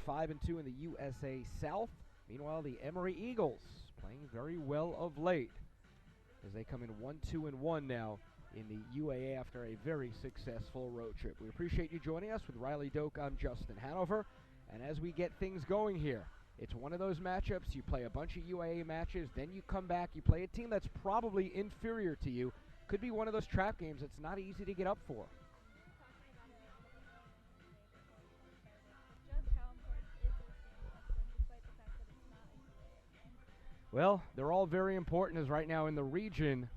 1, 5-2 in the USA South. Meanwhile, the Emory Eagles playing very well of late as they come in 1-2-1 now in the UAA after a very successful road trip. We appreciate you joining us. With Riley Doak, I'm Justin Hanover. And as we get things going here, it's one of those matchups. You play a bunch of UAA matches, then you come back, you play a team that's probably inferior to you. Could be one of those trap games that's not easy to get up for. Well, they're all very important, as right now in the region,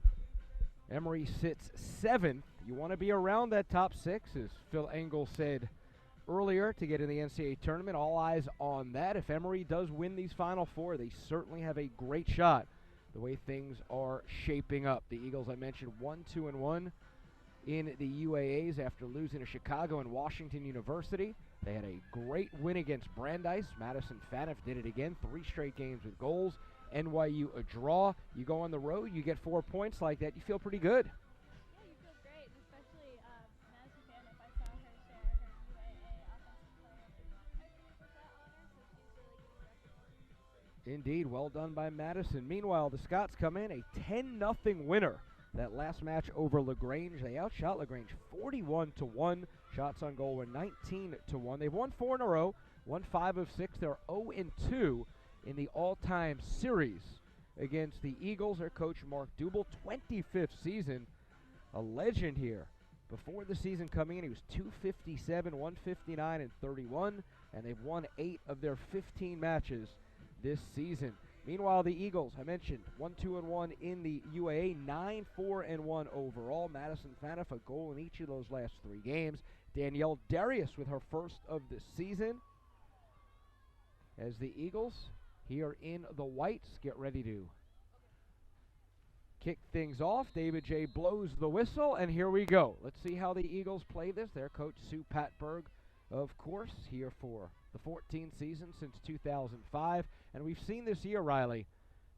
Emory sits 7th. You want to be around that top 6, as Phil Engel said earlier, to get in the NCAA tournament. All eyes on that. If Emory does win these Final Four, they certainly have a great shot the way things are shaping up. The Eagles, I mentioned, 1-2-1 in the UAAs after losing to Chicago and Washington University. They had a great win against Brandeis. Madison Faniff did it again, 3 straight games with goals. NYU a draw. You go on the road, you get 4 points like that, you feel pretty good. Yeah, you feel great, especially Madison Faniff. I saw her share her UAA Offensive Player with that honor, so she's really getting recognition. Indeed, well done by Madison. Meanwhile, the Scots come in a 10-0 winner. That last match over LaGrange, they outshot LaGrange 41-1. Shots on goal were 19-1. They've won 4 in a row, won 5 of 6. They're 0-2 in the all-time series against the Eagles. Their coach, Mark Dubel, 25th season, a legend here. Before the season coming in, he was 257, 159, and 31, and they've won 8 of their 15 matches this season. Meanwhile, the Eagles, I mentioned, 1-2-1 in the UAA, 9-4-1 overall. Madison Faniff, a goal in each of those last 3 games. Danielle Darius with her first of the season. As the Eagles here in the whites get ready to kick things off. David J. blows the whistle, and here we go. Let's see how the Eagles play this. Their coach, Sue Patberg, of course, here for the 14th season since 2005. And we've seen this year, Riley,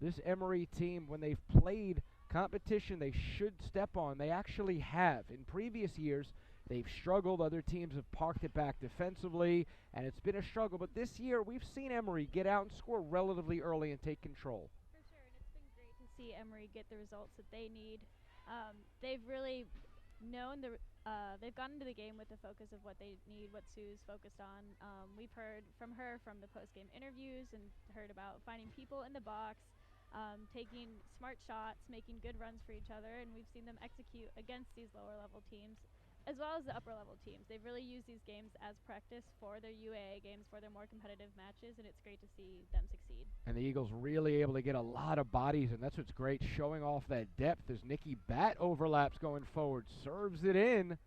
this Emory team, when they've played competition they should step on, they actually have. In previous years, they've struggled. Other teams have parked it back defensively, and it's been a struggle. But this year, we've seen Emory get out and score relatively early and take control. For sure, and it's been great to see Emory get the results that they need. They've really known they've gone into the game with the focus of what they need, what Sue's focused on. We've heard from her from the post-game interviews and heard about finding people in the box, taking smart shots, making good runs for each other, and we've seen them execute against these lower-level teams as well as the upper-level teams. They've really used these games as practice for their UAA games, for their more competitive matches, and it's great to see them succeed. And the Eagles really able to get a lot of bodies, and that's what's great, showing off that depth as Nikki Batt overlaps going forward, serves it in.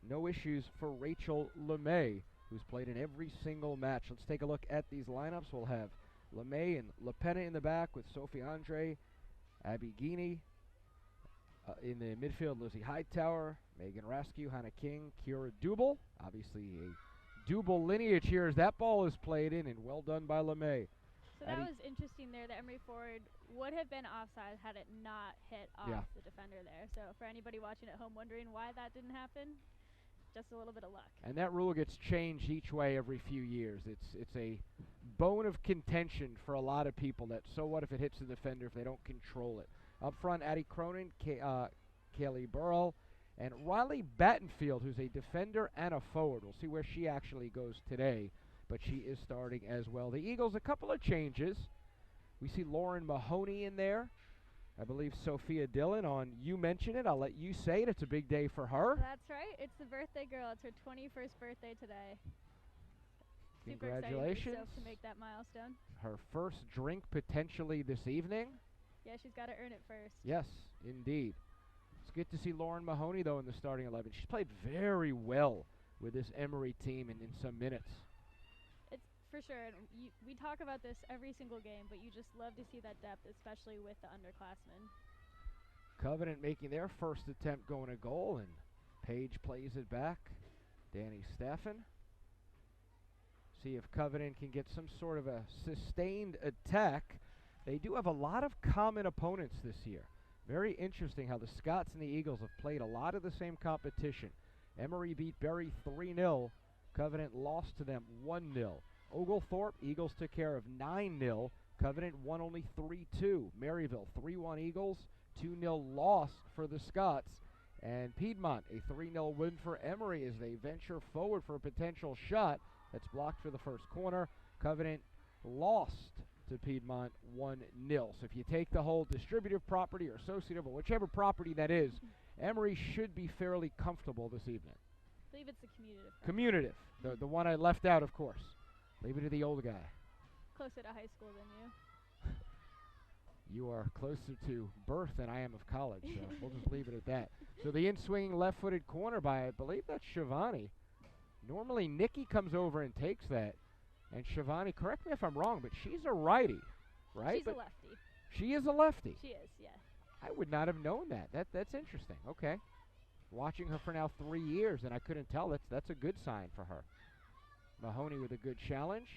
No issues for Rachel LeMay, who's played in every single match. Let's take a look at these lineups. We'll have LeMay and LePena in the back with Sophie Andre, Abby Guiney. In the midfield, Lizzie Hightower, Megan Raskew, Hannah King, Kira Dubel. Obviously a Dubel lineage here as that ball is played in, and well done by LeMay. So that was interesting there. The Emory forward would have been offside had it not hit off the defender there. So for anybody watching at home wondering why that didn't happen, just a little bit of luck. And that rule gets changed each way every few years. It's a bone of contention for a lot of people that, so what if it hits the defender if they don't control it? Up front, Addie Cronin, Kaylee Burrell, and Riley Battenfield, who's a defender and a forward. We'll see where she actually goes today, but she is starting as well. The Eagles, a couple of changes. We see Lauren Mahoney in there. I believe Sophia Dillon on You Mention It. I'll let you say it. It's a big day for her. That's right. It's the birthday girl. It's her 21st birthday today. Congratulations. Super excited to make that milestone. Her first drink potentially this evening. Yeah, she's got to earn it first. Yes, indeed. It's good to see Lauren Mahoney, though, in the starting 11. She's played very well with this Emory team in some minutes. It's for sure. And we talk about this every single game, but you just love to see that depth, especially with the underclassmen. Covenant making their first attempt going to goal, and Paige plays it back. Danny Staffen. See if Covenant can get some sort of a sustained attack. They do have a lot of common opponents this year. Very interesting how the Scots and the Eagles have played a lot of the same competition. Emory beat Berry 3-0. Covenant lost to them 1-0. Oglethorpe, Eagles took care of 9-0. Covenant won only 3-2. Maryville, 3-1 Eagles, 2-0 loss for the Scots. And Piedmont, a 3-0 win for Emory as they venture forward for a potential shot. That's blocked for the first corner. Covenant lost to Piedmont 1-0. So if you take the whole distributive property or associative or whichever property that is, Emory should be fairly comfortable this evening. I believe it's the commutative. Commutative, the one I left out, of course. Leave it to the old guy. Closer to high school than you. You are closer to birth than I am of college, so we'll just leave it at that. So the in-swinging left-footed corner by, I believe that's Shivani. Normally Nikki comes over and takes that. And Shivani, correct me if I'm wrong, but she's a righty, right? She's a lefty. She is a lefty. She is, yeah. I would not have known that. That's interesting. Okay. Watching her for now 3 years, and I couldn't tell. That's a good sign for her. Mahoney with a good challenge.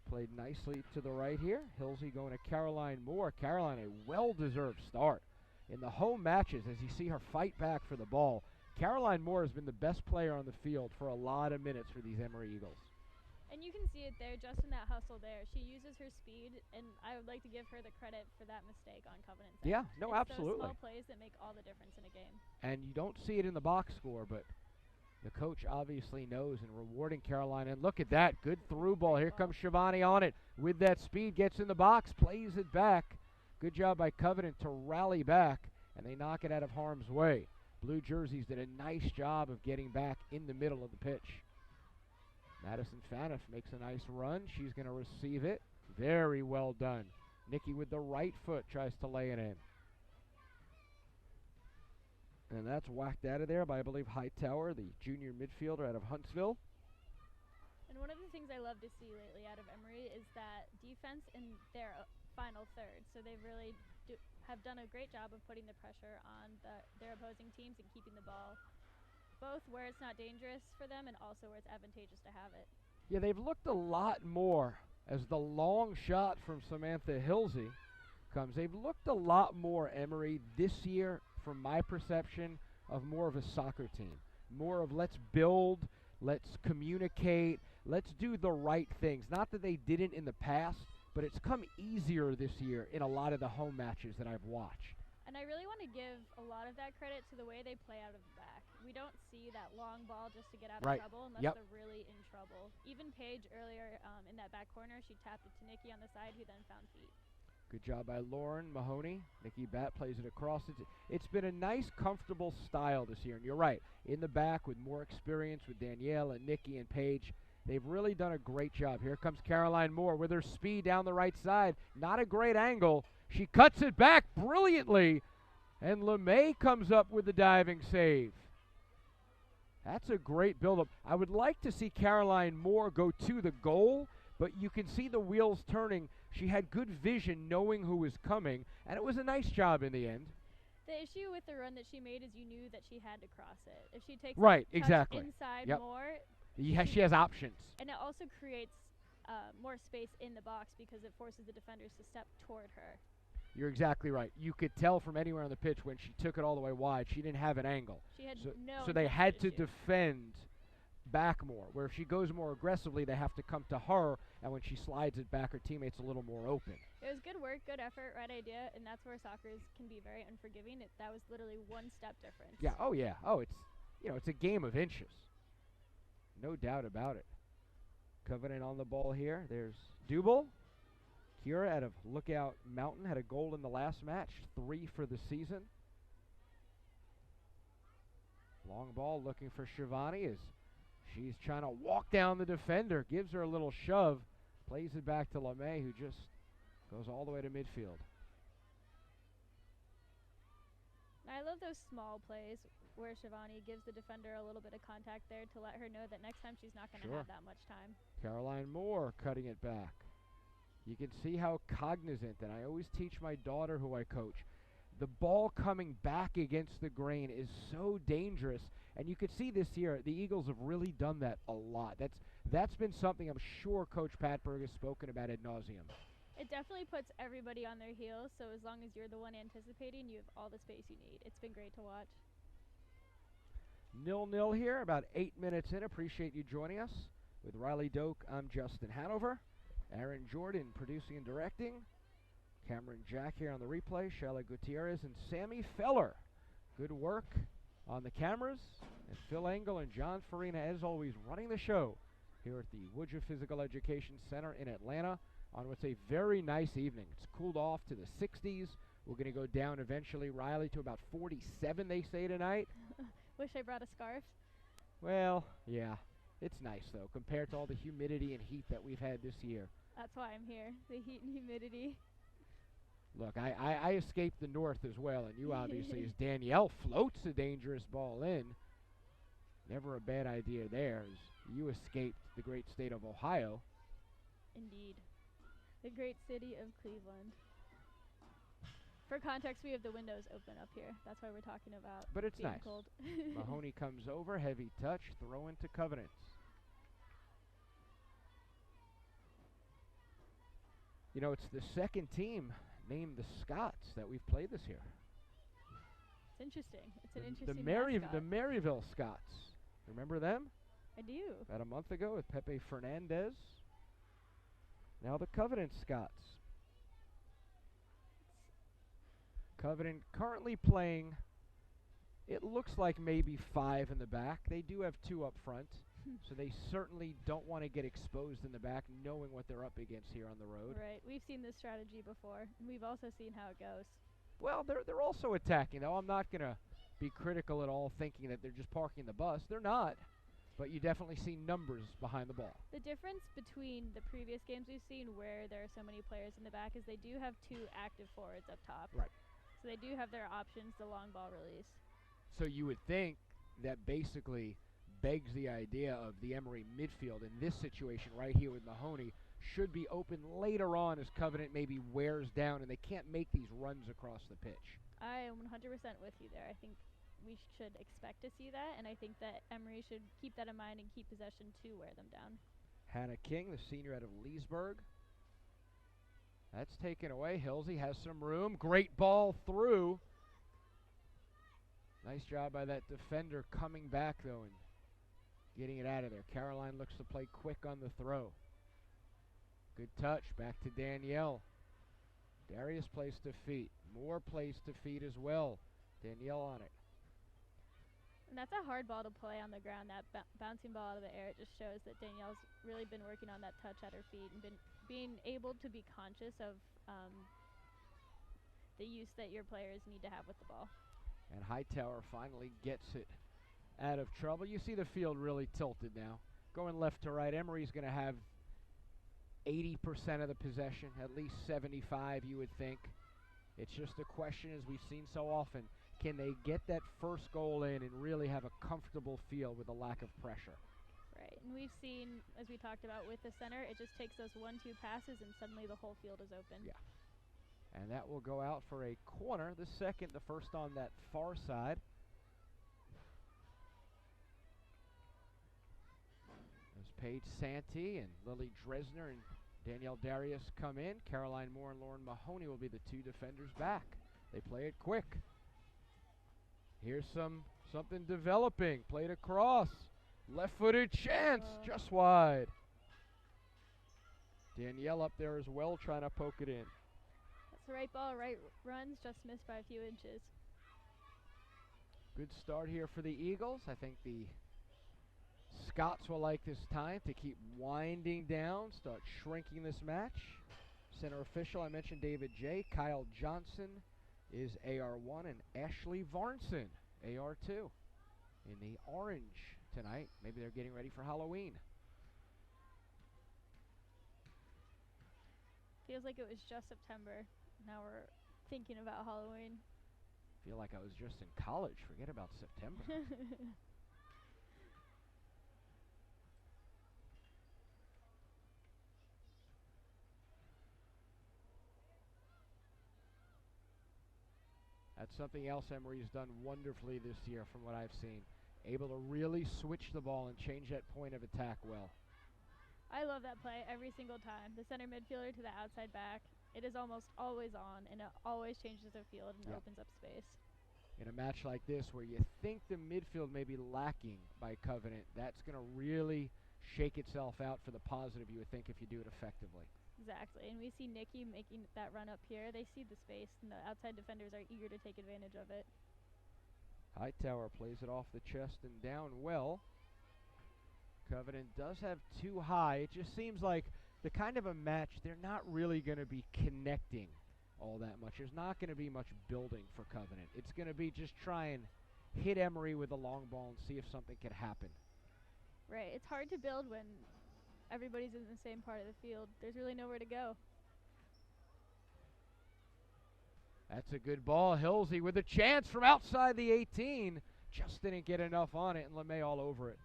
Played nicely to the right here. Hilsey going to Caroline Moore. Caroline, a well-deserved start. In the home matches, as you see her fight back for the ball, Caroline Moore has been the best player on the field for a lot of minutes for these Emory Eagles. And you can see it there, just in that hustle there. She uses her speed, and I would like to give her the credit for that mistake on Covenant. Yeah, no, it's absolutely. Those small plays that make all the difference in a game. And you don't see it in the box score, but the coach obviously knows and rewarding Caroline. And look at that. Good through ball. Here comes Shivani on it. With that speed, gets in the box, plays it back. Good job by Covenant to rally back, and they knock it out of harm's way. Blue Jerseys did a nice job of getting back in the middle of the pitch. Madison Faniff makes a nice run. She's going to receive it. Very well done. Nikki with the right foot tries to lay it in. And that's whacked out of there by, I believe, Hightower, the junior midfielder out of Huntsville. And one of the things I love to see lately out of Emory is that defense in their final third. So they really have done a great job of putting the pressure on their opposing teams and keeping the ball both where it's not dangerous for them and also where it's advantageous to have it. Yeah, they've looked a lot more as the long shot from Samantha Hilsey comes. They've looked a lot more, Emory, this year, from my perception, of more of a soccer team. More of let's build, let's communicate, let's do the right things. Not that they didn't in the past, but it's come easier this year in a lot of the home matches that I've watched. And I really want to give a lot of that credit to the way they play out of the back. We don't see that long ball just to get out of trouble unless they're really in trouble. Even Paige earlier in that back corner, she tapped it to Nikki on the side, who then found feet. Good job by Lauren Mahoney. Nikki Batt plays it across. It's been a nice, comfortable style this year. And you're right, in the back with more experience with Danielle and Nikki and Paige, they've really done a great job. Here comes Caroline Moore with her speed down the right side. Not a great angle. She cuts it back brilliantly, and LeMay comes up with the diving save. That's a great buildup. I would like to see Caroline Moore go to the goal, but you can see the wheels turning. She had good vision knowing who was coming, and it was a nice job in the end. The issue with the run that she made is you knew that she had to cross it. If she takes inside more, she has options. And it also creates more space in the box because it forces the defenders to step toward her. You're exactly right. You could tell from anywhere on the pitch when she took it all the way wide, she didn't have an angle. She had so they had to defend back more. Where if she goes more aggressively, they have to come to her, and when she slides it back, her teammate's a little more open. It was good work, good effort, right idea, and that's where soccer can be very unforgiving. That was literally one step difference. Yeah. Oh yeah. Oh, it's a game of inches. No doubt about it. Covenant on the ball here. There's Dubel. Kira out of Lookout Mountain had a goal in the last match, 3 for the season. Long ball looking for Shivani as she's trying to walk down the defender, gives her a little shove, plays it back to LeMay, who just goes all the way to midfield. I love those small plays where Shivani gives the defender a little bit of contact there to let her know that next time she's not going to have that much time. Caroline Moore cutting it back. You can see how cognizant, and I always teach my daughter who I coach, the ball coming back against the grain is so dangerous. And you can see this year, the Eagles have really done that a lot. That's been something I'm sure Coach Patberg has spoken about ad nauseum. It definitely puts everybody on their heels, so as long as you're the one anticipating, you have all the space you need. It's been great to watch. 0-0 here, about 8 minutes in. Appreciate you joining us. With Riley Doak, I'm Justin Hanover. Aaron Jordan producing and directing. Cameron Jack here on the replay. Shelly Gutierrez and Sammy Feller. Good work on the cameras. And Phil Engel and John Farina, as always, running the show here at the Woodruff Physical Education Center in Atlanta on what's a very nice evening. It's cooled off to the 60s. We're going to go down eventually, Riley, to about 47, they say tonight. Wish I brought a scarf. Well, yeah. It's nice, though, compared to all the humidity and heat that we've had this year. That's why I'm here, the heat and humidity. Look, I escaped the north as well, and you obviously, as Danielle floats a dangerous ball in. Never a bad idea there, as you escaped the great state of Ohio. Indeed. The great city of Cleveland. For context, we have the windows open up here. That's why we're talking about But it's being nice. cold. Mahoney comes over, heavy touch, throw into Covenants. You know, it's the second team named the Scots that we've played this year. It's interesting. It's an interesting mascot. The Maryville Scots. Remember them? I do. About a month ago with Pepe Fernandez. Now the Covenant Scots. Covenant currently playing, it looks like maybe 5 in the back. They do have 2 up front, so they certainly don't want to get exposed in the back, knowing what they're up against here on the road. Right. We've seen this strategy before, and we've also seen how it goes. Well, they're also attacking, though. I'm not going to be critical at all, thinking that they're just parking the bus. They're not. But you definitely see numbers behind the ball. The difference between the previous games we've seen where there are so many players in the back is they do have 2 active forwards up top. Right. So they do have their options, the long ball release. So you would think that basically begs the idea of the Emory midfield in this situation right here with Mahoney should be open later on as Covenant maybe wears down and they can't make these runs across the pitch. I am 100% with you there. I think we should expect to see that, and I think that Emory should keep that in mind and keep possession to wear them down. Hannah King, the senior out of Leesburg. That's taken away. Hilsey has some room. Great ball through. Nice job by that defender coming back, though, and getting it out of there. Caroline looks to play quick on the throw. Good touch. Back to Danielle. Darius plays to feet. Moore plays to feet as well. Danielle on it. And that's a hard ball to play on the ground, that bouncing ball out of the air. It just shows that Danielle's really been working on that touch at her feet and been being able to be conscious of the use that your players need to have with the ball. And Hightower finally gets it out of trouble. You see the field really tilted now. Going left to right, Emory's going to have 80% of the possession, at least 75 you would think. It's just a question, as we've seen so often, can they get that first goal in and really have a comfortable feel with a lack of pressure? Right, and we've seen, as we talked about with the center, it just takes those 1-2 passes and suddenly the whole field is open. Yeah. And that will go out for a corner, the second, the first on that far side. As Paige Santee and Lily Dresner and Danielle Darius come in, Caroline Moore and Lauren Mahoney will be the 2 defenders back. They play it quick. Here's something developing. Played across. Left-footed chance, just wide. Danielle up there as well, trying to poke it in. That's the right ball, right runs, just missed by a few inches. Good start here for the Eagles. I think the Scots will like this time to keep winding down, start shrinking this match. Center official, I mentioned David J. Kyle Johnson is AR1 and Ashley Varnson, AR2, in the orange tonight. Maybe they're getting ready for Halloween. Feels like it was just September. Now we're thinking about Halloween. Feel like I was just in college. Forget about September. That's something else Emory's done wonderfully this year from what I've seen. Able to really switch the ball and change that point of attack well. I love that play every single time. The center midfielder to the outside back. It is almost always on, and it always changes the field and opens up space. In a match like this where you think the midfield may be lacking by Covenant, that's going to really shake itself out for the positive, you would think, if you do it effectively. Exactly, and we see Nikki making that run up here. They see the space, and the outside defenders are eager to take advantage of it. Hightower plays it off the chest and down well. Covenant does have too high. It just seems like the kind of a match they're not really going to be connecting all that much. There's not going to be much building for Covenant. It's going to be just try and hit Emory with a long ball and see if something can happen. Right, it's hard to build when everybody's in the same part of the field. There's really nowhere to go. That's a good ball. Hilsey with a chance from outside the 18. Just didn't get enough on it, and LeMay all over it.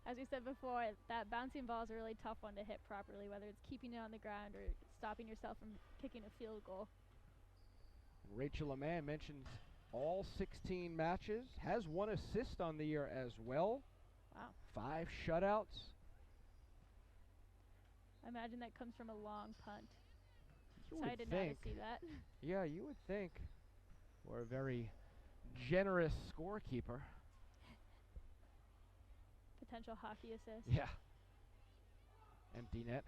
As we said before, that bouncing ball is a really tough one to hit properly, whether it's keeping it on the ground or stopping yourself from kicking a field goal. Rachel LeMay mentions all 16 matches, has 1 assist on the year as well. Wow. 5 shutouts. I imagine that comes from a long punt. You Excited would now to think. see that. Yeah, you would think. We're a very generous scorekeeper. Potential hockey assist. Yeah. Empty net.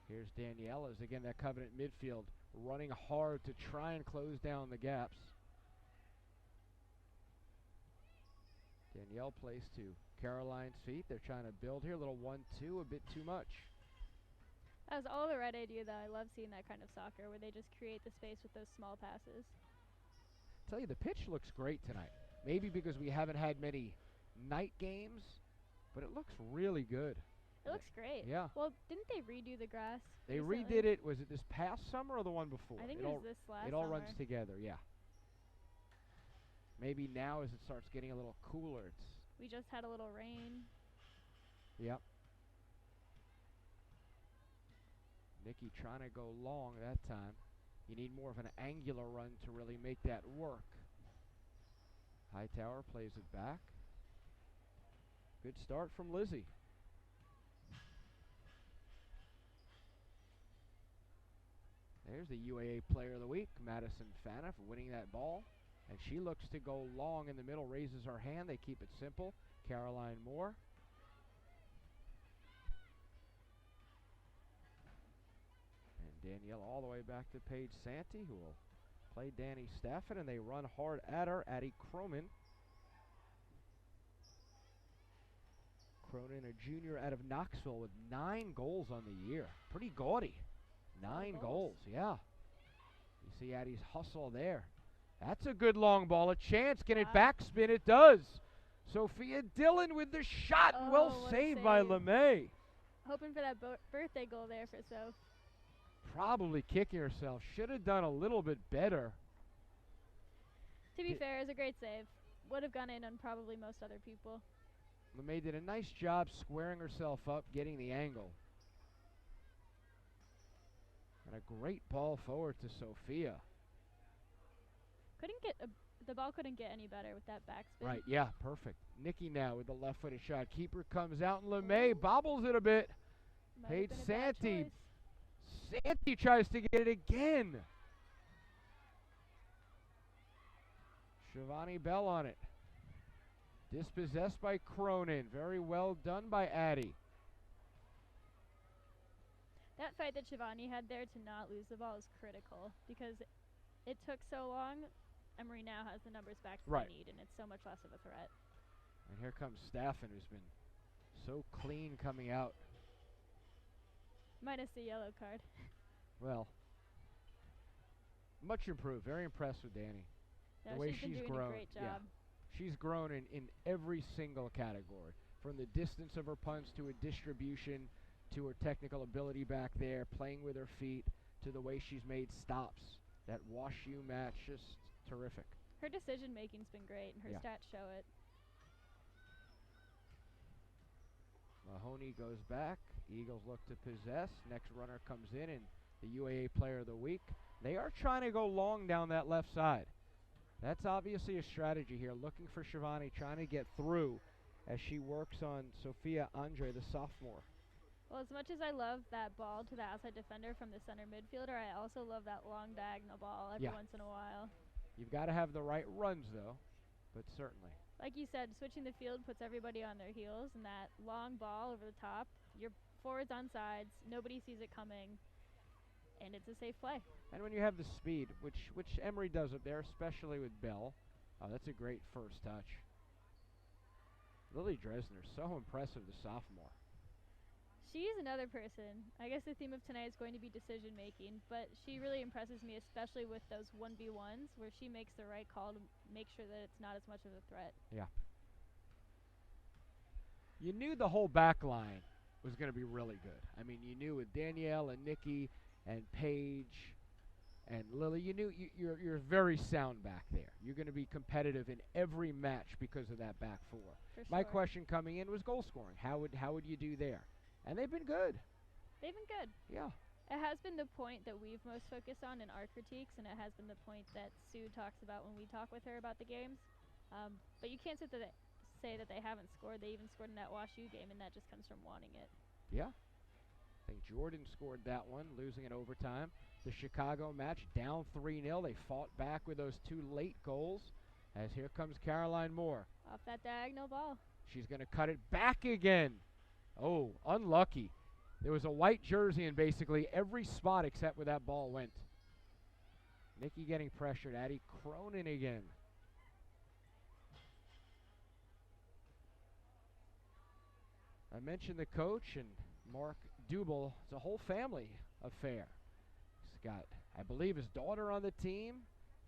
Here's Danielle as again that Covenant midfield running hard to try and close down the gaps. Danielle plays to Caroline's feet. They're trying to build here. A little 1-2, a bit too much. That was all the right idea, though. I love seeing that kind of soccer where they just create the space with those small passes. Tell you, the pitch looks great tonight. Maybe because we haven't had many night games, but it looks really good. It looks great. Yeah. Well, didn't they redo the grass? They recently? redid it. Was it this past summer or the one before? I think it was this last It all summer. runs together, yeah. Maybe now as it starts getting a little cooler, it's... We just had a little rain. Yep. Nikki trying to go long that time. You need more of an angular run to really make that work. Hightower plays it back. Good start from Lizzie. There's the UAA Player of the Week, Madison Faniff, winning that ball. And she looks to go long in the middle, raises her hand. They keep it simple. Caroline Moore. And Danielle all the way back to Paige Santee, who will play Danny Stafford, and they run hard at her. Addie Cronin. Cronin, a junior out of Knoxville with 9 goals on the year. Pretty gaudy. 9 goals, yeah. You see Addie's hustle there. That's a good long ball. A chance. Can it backspin? It does. Sophia Dillon with the shot. Oh, well saved by LeMay. Hoping for that birthday goal there for Soph. Probably kicking herself. Should have done a little bit better. To be fair, it was a great save. Would have gone in on probably most other people. LeMay did a nice job squaring herself up, getting the angle. And a great ball forward to Sophia. The ball couldn't get any better with that backspin. Right, yeah, perfect. Nikki now with the left-footed shot. Keeper comes out, and LeMay bobbles it a bit. Paige Santee. Santee tries to get it again. Shivani Bell on it. Dispossessed by Cronin. Very well done by Addie. That fight that Shivani had there to not lose the ball is critical because it took so long. Emory now has the numbers back that they need, and it's so much less of a threat. And here comes Staffen, who's been so clean coming out. Minus the yellow card. Well, much improved. Very impressed with Danny. No, the way she's been doing grown. a great job. Yeah. She's grown in every single category. From the distance of her punch to her distribution to her technical ability back there, playing with her feet, to the way she's made stops. That WashU match, just terrific. Her decision-making's been great, and her stats show it. Mahoney goes back. Eagles look to possess. Next runner comes in, and the UAA Player of the Week. They are trying to go long down that left side. That's obviously a strategy here, looking for Shivani, trying to get through as she works on Sophia Andre, the sophomore. Well, as much as I love that ball to the outside defender from the center midfielder, I also love that long diagonal ball every once in a while. You've got to have the right runs, though, but certainly. Like you said, switching the field puts everybody on their heels, and that long ball over the top, your forwards on sides, nobody sees it coming, and it's a safe play. And when you have the speed, which Emory does up there, especially with Bell, that's a great first touch. Lily Dresner, so impressive, the sophomore. She's another person. I guess the theme of tonight is going to be decision making, but she really impresses me, especially with those 1v1s where she makes the right call to make sure that it's not as much of a threat. Yeah. You knew the whole back line was going to be really good. I mean, you knew with Danielle and Nikki and Paige and Lily, you knew you're very sound back there. You're going to be competitive in every match because of that back four. For sure. My question coming in was goal scoring. How would you do there? And they've been good. They've been good. Yeah. It has been the point that we've most focused on in our critiques, and it has been the point that Sue talks about when we talk with her about the games. But you can't say that they haven't scored. They even scored in that WashU game, and that just comes from wanting it. Yeah. I think Jordan scored that one, losing in overtime. The Chicago match down 3-0. They fought back with those 2 late goals. As here comes Caroline Moore. Off that diagonal ball. She's going to cut it back again. Oh, unlucky. There was a white jersey in basically every spot except where that ball went. Nikki getting pressured. Addie Cronin again. I mentioned the coach and Mark Dubel. It's a whole family affair. He's got, I believe, his daughter on the team.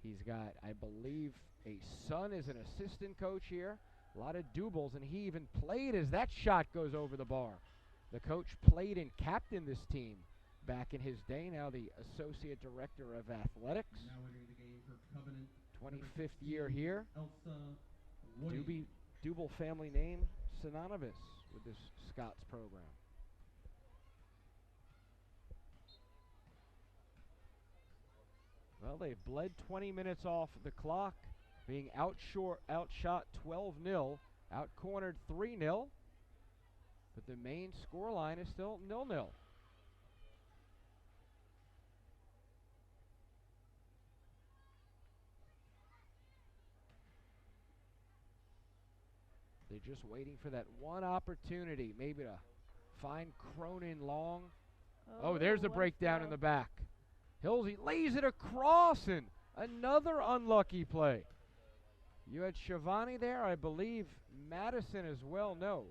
He's got, I believe, a son as an assistant coach here. A lot of Dubels, and he even played as that shot goes over the bar. The coach played and captained this team back in his day. Now the associate director of athletics. Now entering the game for Covenant. 25th year here. Elsa Woody. Dubel family name synonymous with this Scots program. Well, they've bled 20 minutes off the clock, being outshot 12-0, out-cornered 3-0, but the main score line is still 0-0. They're just waiting for that one opportunity, maybe to find Cronin long. Oh, there's a breakdown in the back. Hilsey lays it across, and another unlucky play. You had Shivani there, I believe Madison as well. No.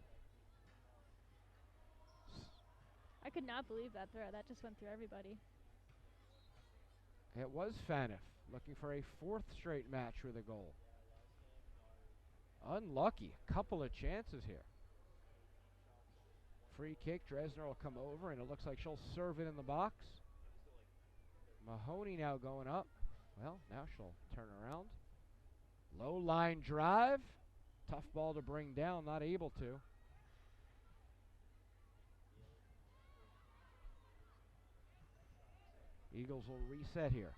I could not believe that throw. That just went through everybody. It was Faniff looking for a 4th straight match with a goal. Unlucky. A couple of chances here. Free kick. Dresner will come over, and it looks like she'll serve it in the box. Mahoney now going up. Well, now she'll turn around. Low line drive. Tough ball to bring down. Not able to. Eagles will reset here.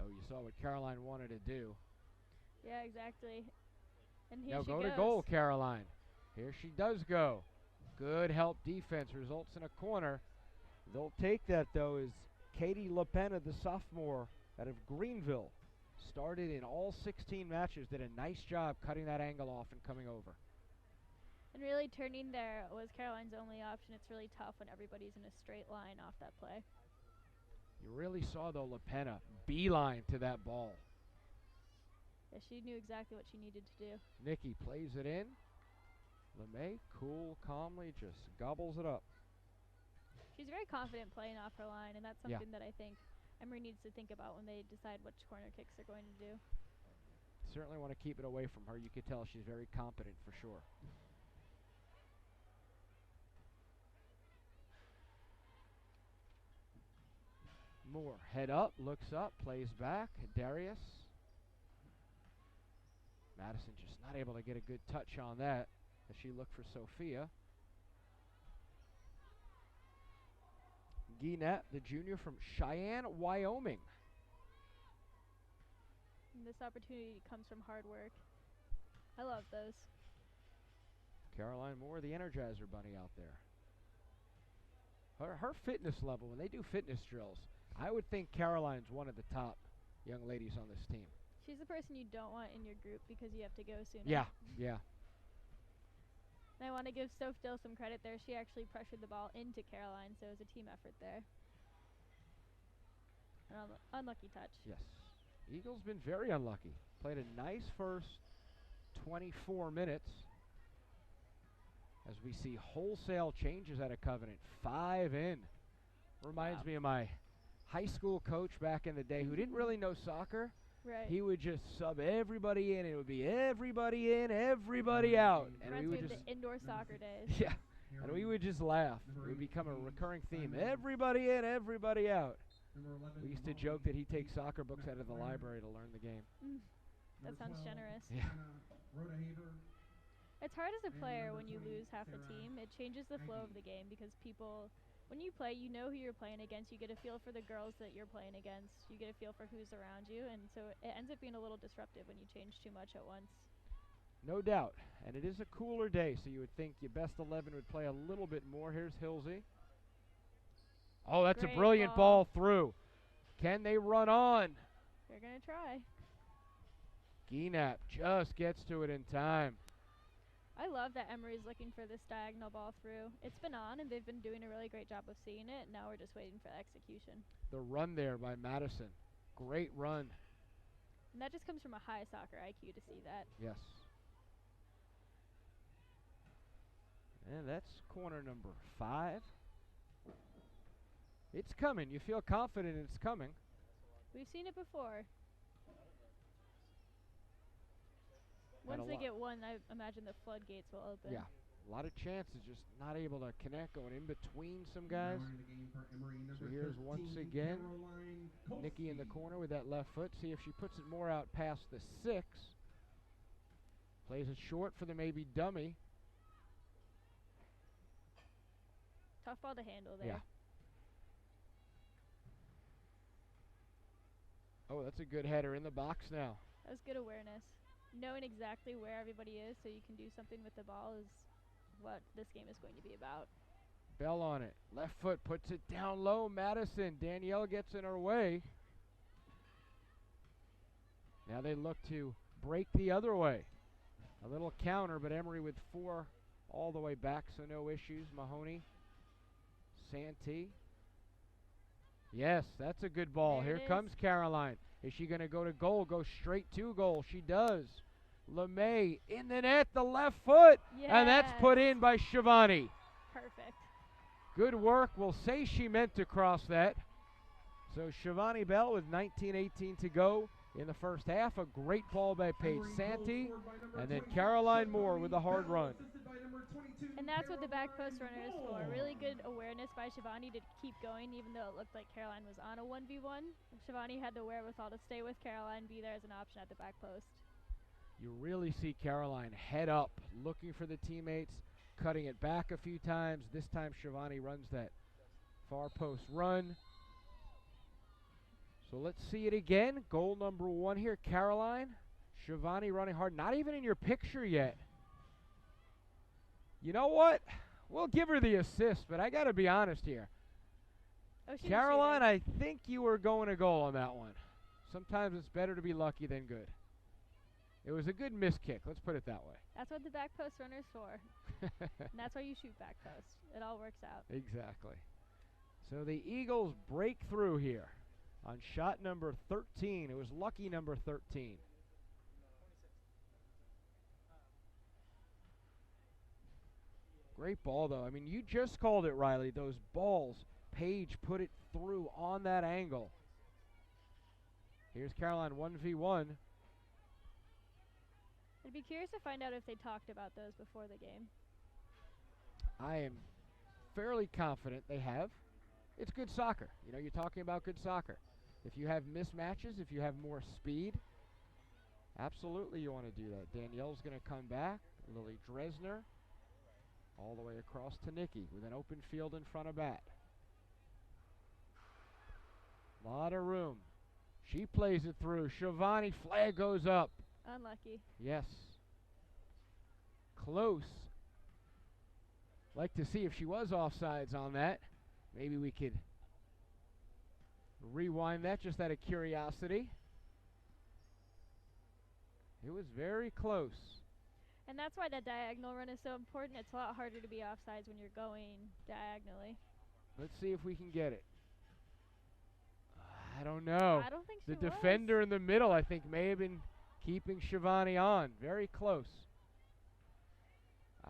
Oh, you saw what Caroline wanted to do. Yeah, exactly. And here now she go goes. to goal, Caroline. Here she does go. Good help defense results in a corner. They'll take that, though, as Katie LaPena, the sophomore out of Greenville, started in all 16 matches, did a nice job cutting that angle off and coming over. And really turning there was Caroline's only option. It's really tough when everybody's in a straight line off that play. You really saw, though, LaPena beeline to that ball. Yeah, she knew exactly what she needed to do. Nikki plays it in. LeMay, cool, calmly, just gobbles it up. She's very confident playing off her line, and that's something that I think Emory needs to think about when they decide which corner kicks they're going to do. Certainly want to keep it away from her. You could tell she's very competent for sure. Moore, head up, looks up, plays back. Darius. Madison just not able to get a good touch on that as she looked for Sophia. Guinette, the junior from Cheyenne, Wyoming. And this opportunity comes from hard work. I love those. Caroline Moore, the Energizer Bunny out there. Her fitness level, when they do fitness drills, I would think Caroline's one of the top young ladies on this team. She's the person you don't want in your group because you have to go sooner. Yeah, yeah. And I want to give Soph Dill some credit there. She actually pressured the ball into Caroline, so it was a team effort there. An unlucky touch. Yes. Eagles been very unlucky. Played a nice first 24 minutes as we see wholesale changes at a Covenant. 5 in. Reminds me of my high school coach back in the day who didn't really know soccer. Right. He would just sub everybody in. It would be everybody in, everybody out. And we would just the indoor soccer days. yeah. And we would just laugh. It would become a recurring theme. Everybody in, everybody out. We used to joke that he takes soccer books out of the library to learn the game. That sounds generous. Yeah. It's hard as a player when you lose half the team. It changes the flow of the game because people, when you play, you know who you're playing against. You get a feel for the girls that you're playing against. You get a feel for who's around you. And so it ends up being a little disruptive when you change too much at once. No doubt. And it is a cooler day, so you would think your best 11 would play a little bit more. Here's Hilsey. Oh, that's Great a brilliant ball through. Can they run on? They're going to try. Gienap just gets to it in time. I love that Emory's looking for this diagonal ball through. It's been on, and they've been doing a really great job of seeing it. Now we're just waiting for execution. The run there by Madison. Great run. And that just comes from a high soccer IQ to see that. Yes. And that's corner number 5. It's coming. You feel confident it's coming. We've seen it before. Once they get one, I imagine the floodgates will open. Yeah. A lot of chances, just not able to connect, going in between some guys. So here's once again Nikki in the corner with that left foot. See if she puts it more out past the 6. Plays it short for the maybe dummy. Tough ball to handle there. Yeah. Oh, that's a good header in the box now. That was good awareness. Knowing exactly where everybody is so you can do something with the ball is what this game is going to be about. Bell on it. Left foot puts it down low. Madison. Danielle gets in her way. Now they look to break the other way. A little counter, but Emory with 4 all the way back, so no issues. Mahoney. Santee. Yes, that's a good ball. Here comes Caroline. Is she going to go to goal? Go straight to goal. She does. LeMay in the net, the left foot. Yes. And that's put in by Shivani. Perfect. Good work. We'll say she meant to cross that. So Shivani Bell with 19:18 to go in the first half. A great ball by Paige Santee. And then Caroline Moore with a hard run. And that's what the back post runner is for. Really good awareness by Shivani to keep going, even though it looked like Caroline was on a 1v1. Shivani had the wherewithal to stay with Caroline, be there as an option at the back post. You really see Caroline head up, looking for the teammates, cutting it back a few times. This time Shivani runs that far post run. So let's see it again. Goal number 1 here, Caroline. Shivani running hard, not even in your picture yet. You know what? We'll give her the assist, but I got to be honest here. Oh, Caroline, I think you were going to goal on that one. Sometimes it's better to be lucky than good. It was a good miss kick. Let's put it that way. That's what the back post runner's for. And that's why you shoot back post. It all works out. Exactly. So the Eagles break through here on shot number 13. It was lucky number 13. Great ball, though. I mean, you just called it, Riley. Those balls, Paige put it through on that angle. Here's Caroline 1v1. I'd be curious to find out if they talked about those before the game. I am fairly confident they have. It's good soccer. You know, you're talking about good soccer. If you have mismatches, if you have more speed, absolutely you want to do that. Danielle's going to come back. Lily Dresner. All the way across to Nikki with an open field in front of bat. Lot of room. She plays it through. Shivani, flag goes up. Unlucky. Yes. Close. Like to see if she was offsides on that. Maybe we could rewind that just out of curiosity. It was very close. And that's why that diagonal run is so important. It's a lot harder to be offsides when you're going diagonally. Let's see if we can get it. I don't know. I don't think The she was. defender in the middle, I think, may have been keeping Shivani on. Very close.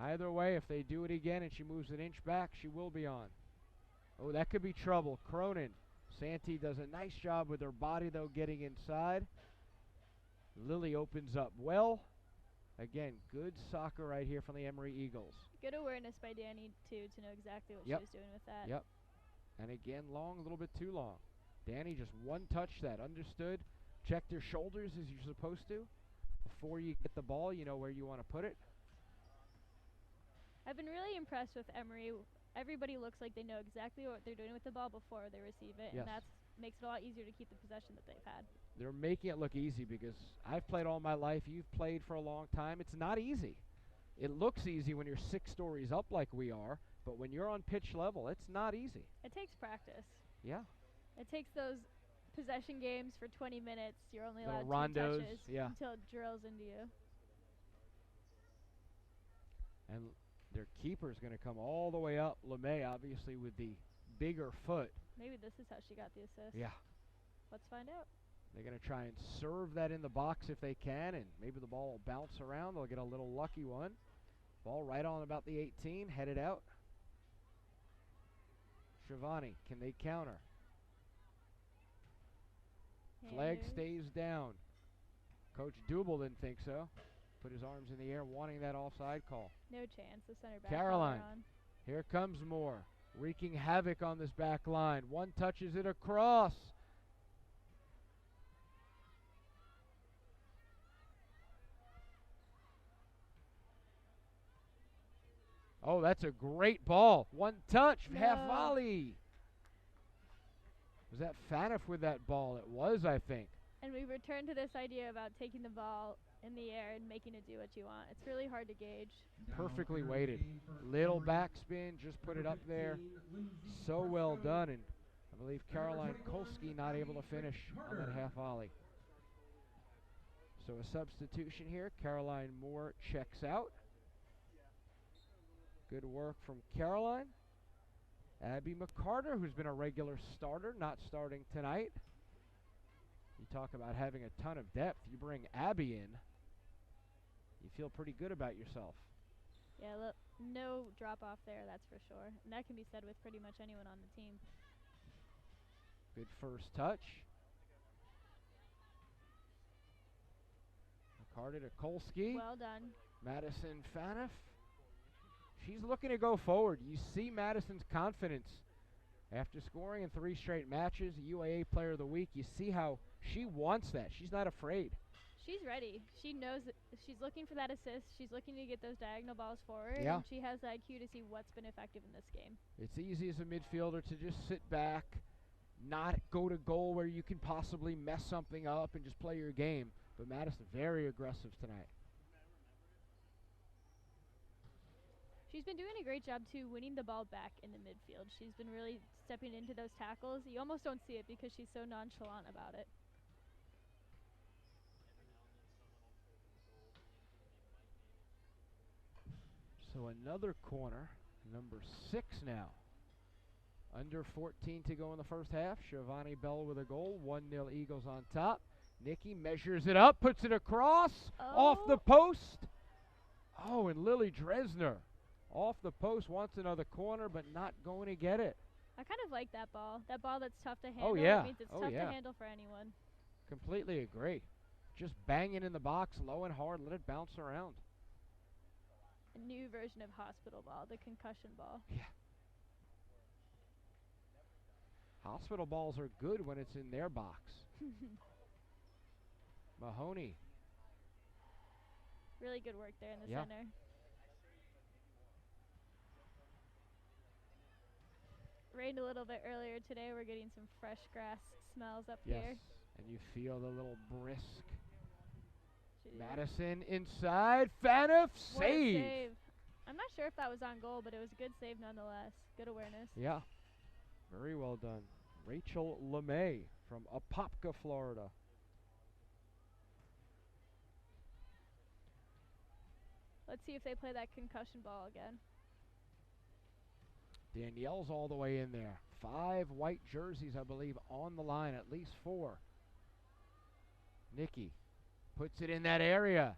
Either way, if they do it again and she moves an inch back, she will be on. Oh, that could be trouble. Cronin. Santee does a nice job with her body, though, getting inside. Lily opens up well. Again, good soccer right here from the Emory Eagles. Good awareness by Danny, too, to know exactly what Yep. she was doing with that. Yep. And again, long, a little bit too long. Danny just one touch that. Understood. Checked her shoulders as you're supposed to. Before you get the ball, you know where you want to put it. I've been really impressed with Emory. Everybody looks like they know exactly what they're doing with the ball before they receive it, Yes. and that makes it a lot easier to keep the possession that they've had. They're making it look easy because I've played all my life. You've played for a long time. It's not easy. It looks easy when you're 6 stories up like we are, but when you're on pitch level, it's not easy. It takes practice. Yeah. It takes those possession games for 20 minutes. You're only Little allowed 2 rondos, touches yeah. until it drills into you. And their keeper's going to come all the way up. LeMay, obviously, with the bigger foot. Maybe this is how she got the assist. Yeah. Let's find out. They're going to try and serve that in the box if they can, and maybe the ball will bounce around. They'll get a little lucky one. Ball right on about the 18, headed out. Shivani, can they counter? Flag Handers. stays down. Coach Dubel didn't think so. Put his arms in the air, wanting that offside call. No chance. The center back. Caroline. got her on. Here comes Moore, wreaking havoc on this back line. One touches it across. Oh, that's a great ball. One touch, half No. volley. Was that Faniff with that ball? It was, I think. And we return to this idea about taking the ball in the air and making it do what you want. It's really hard to gauge. Perfectly weighted. Little backspin, just put it up there. So well done, and I believe Caroline Kolsky not able to finish on that half volley. So a substitution here. Caroline Moore checks out. Good work from Caroline. Abby McCarter, who's been a regular starter, not starting tonight. You talk about having a ton of depth. You bring Abby in, you feel pretty good about yourself. Yeah, look, no drop off there, that's for sure. And that can be said with pretty much anyone on the team. Good first touch. McCarter to Kolsky. Well done. Madison Faniff. She's looking to go forward. You see Madison's confidence after scoring in 3 straight matches, UAA Player of the Week. You see how she wants that. She's not afraid. She's ready. She knows that she's looking for that assist. She's looking to get those diagonal balls forward. Yeah. And she has the IQ to see what's been effective in this game. It's easy as a midfielder to just sit back, not go to goal where you can possibly mess something up and just play your game. But Madison, very aggressive tonight. She's been doing a great job, too, winning the ball back in the midfield. She's been really stepping into those tackles. You almost don't see it because she's so nonchalant about it. So another corner, number 6 now. Under 14 to go in the first half. Shivani Bell with a goal. 1-0 Eagles on top. Nikki measures it up, puts it across, off the post. Oh, and Lily Dresner off the post, wants another corner, but not going to get it. I kind of like that ball. That ball that's tough to handle. Oh, yeah. It means it's tough to handle for anyone. Completely agree. Just bang it in the box, low and hard, let it bounce around. A new version of hospital ball, the concussion ball. Yeah. Hospital balls are good when it's in their box. Mahoney. Really good work there in the Yeah. center. Rained a little bit earlier today. We're getting some fresh grass smells up Yes. here. And you feel the little brisk. Jeez. Madison inside. Faniff What a save. save. I'm not sure if that was on goal, but it was a good save nonetheless. Good awareness. Yeah. Very well done. Rachel LeMay from Apopka, Florida. Let's see if they play that concussion ball again. Danielle's all the way in there. 5 white jerseys, I believe, on the line, at least 4. Nikki puts it in that area.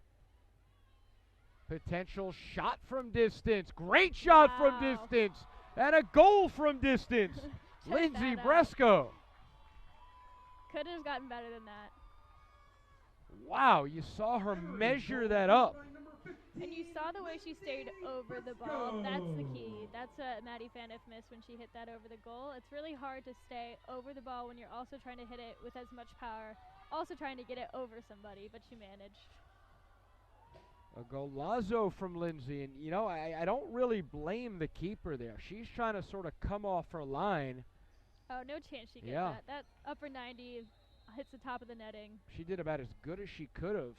Potential shot from distance. Great shot from distance. And a goal from distance. Lindsey Breskow. Could have gotten better than that. Wow, you saw her measure that up. And you saw the way she stayed over the ball. That's the key. That's what Maddie Faniff missed when she hit that over the goal. It's really hard to stay over the ball when you're also trying to hit it with as much power, also trying to get it over somebody, but she managed. A golazo from Lindsey, and you know, I don't really blame the keeper there. She's trying to sort of come off her line. Oh, no chance she gets that. That upper 90 hits the top of the netting. She did about as good as she could have.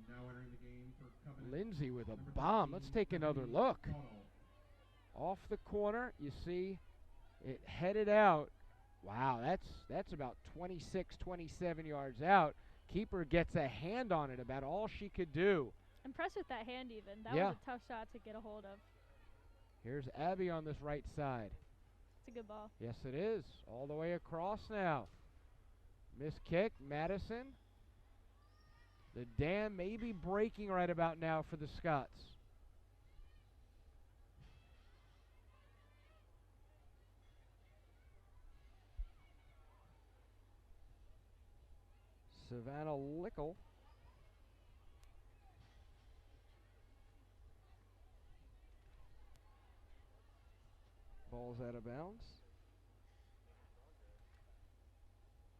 Now entering the game for Covenant. Lindsey with a bomb. Let's take another look. Off the corner, you see it headed out. Wow, that's about 26, 27 yards out. Keeper gets a hand on it, about all she could do. Impressed with that hand even. That was a tough shot to get a hold of. Here's Abby on this right side. It's a good ball. Yes, it is. All the way across now. Miss kick, Madison. The dam may be breaking right about now for the Scots. Savannah Lickle. Ball's out of bounds.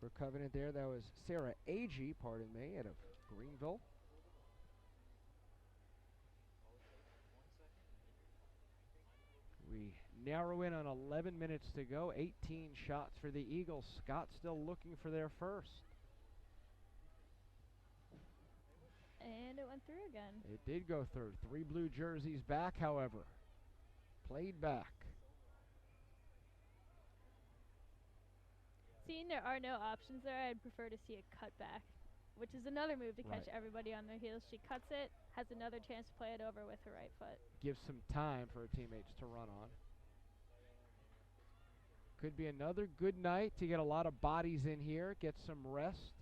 For Covenant there, that was Sarah Agee, pardon me, out of Greenville. We narrow in on 11 minutes to go. 18 shots for the Eagles. Scott still looking for their first. And it went through again. It did go through. 3 blue jerseys back, however. Played back. Seeing there are no options there, I'd prefer to see a cutback, which is another move to catch everybody on their heels. She cuts it, has another chance to play it over with her right foot. Gives some time for her teammates to run on. Could be another good night to get a lot of bodies in here, get some rest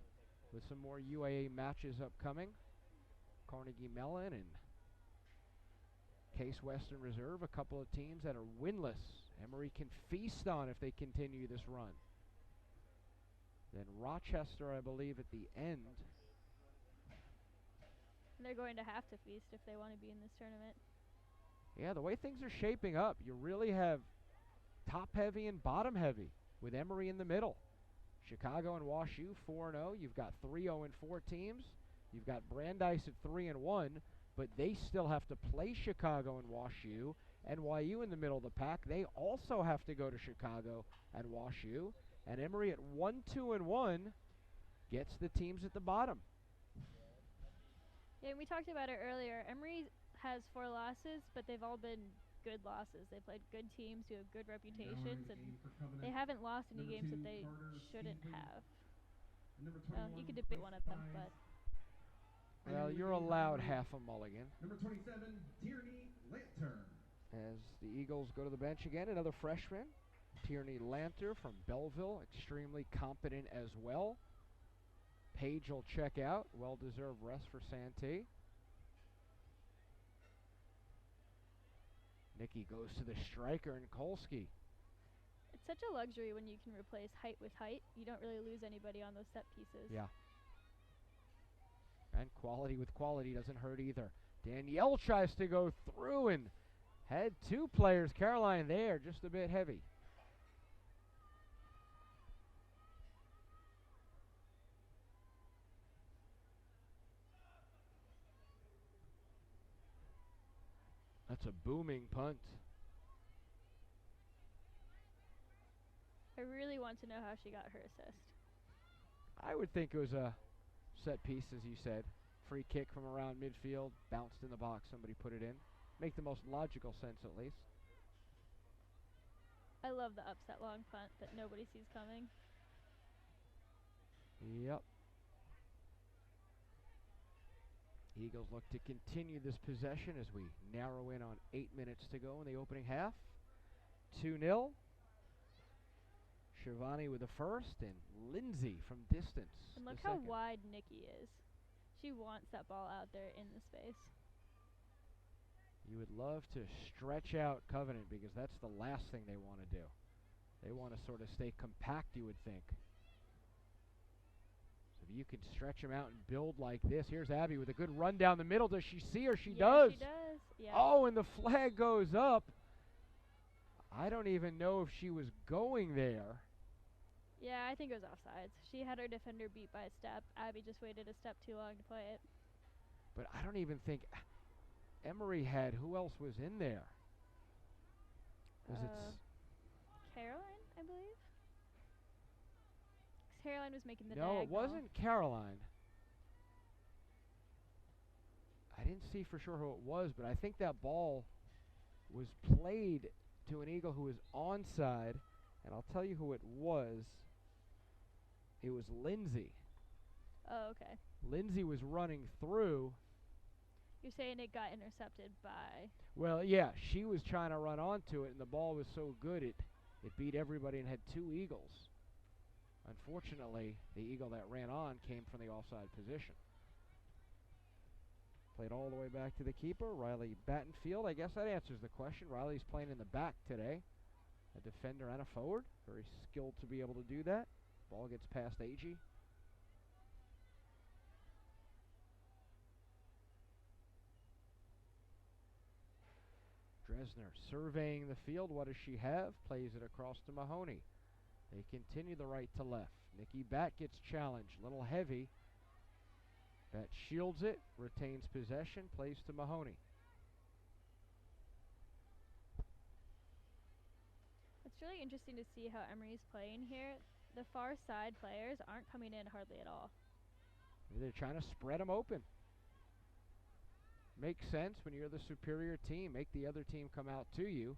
with some more UAA matches upcoming. Carnegie Mellon and Case Western Reserve, a couple of teams that are winless. Emory can feast on if they continue this run. Then Rochester, I believe, at the end. And they're going to have to feast if they want to be in this tournament. Yeah, the way things are shaping up, you really have top-heavy and bottom-heavy with Emory in the middle. Chicago and WashU 4-0. You've got 3-0-4 teams. You've got Brandeis at 3-1, but they still have to play Chicago and WashU. NYU in the middle of the pack. They also have to go to Chicago and WashU. And Emory at 1-2-1 gets the teams at the bottom. Yeah, we talked about it earlier. Emory has 4 losses, but they've all been good losses. They played good teams who have good reputations, and they haven't lost any games that they shouldn't have. You could debate one of them, but... Well, you're allowed half a mulligan. Number 27, Tierney Lantern. As the Eagles go to the bench again, another freshman. Tierney Lanter from Belleville, extremely competent as well. Page will check out. Well-deserved rest for Santee. Nikki goes to the striker and Kolsky. It's such a luxury when you can replace height with height. You don't really lose anybody on those set pieces. Yeah. And quality with quality doesn't hurt either. Danielle tries to go through and had 2 players. Caroline there, just a bit heavy. That's a booming punt. I really want to know how she got her assist. I would think it was a set piece, as you said. Free kick from around midfield, bounced in the box, somebody put it in. Make the most logical sense, at least. I love the upset long punt that nobody sees coming. Yep. Eagles look to continue this possession as we narrow in on 8 minutes to go in the opening half. 2-0. Shivani with the first, and Lindsey from distance. And look the how second. wide Nikki is. She wants that ball out there in the space. You would love to stretch out Covenant because that's the last thing they want to do. They want to sort of stay compact, you would think. So if you can stretch them out and build like this. Here's Abby with a good run down the middle. Does she see her? She does. She does. Yeah. Oh, and the flag goes up. I don't even know if she was going there. Yeah, I think it was offsides. She had her defender beat by a step. Abby just waited a step too long to play it. But I don't even think Emory had. Who else was in there? Was it Caroline, I believe? 'Cause Caroline was making the No, diagonal. it wasn't Caroline. I didn't see for sure who it was, but I think that ball was played to an Eagle who was onside, and I'll tell you who it was. It was Lindsey. Oh, okay. Lindsey was running through. You're saying it got intercepted by... Well, yeah, she was trying to run onto it, and the ball was so good it beat everybody and had two Eagles. Unfortunately, the Eagle that ran on came from the offside position. Played all the way back to the keeper, Riley Battenfield. I guess that answers the question. Riley's playing in the back today. A defender and a forward. Very skilled to be able to do that. Ball gets past Agee. Dresner surveying the field. What does she have? Plays it across to Mahoney. They continue the right to left. Nikki Batt gets challenged. Little heavy. Batt shields it. Retains possession. Plays to Mahoney. It's really interesting to see how Emory's playing here. The far side players aren't coming in hardly at all. They're trying to spread them open. Makes sense when you're the superior team. Make the other team come out to you.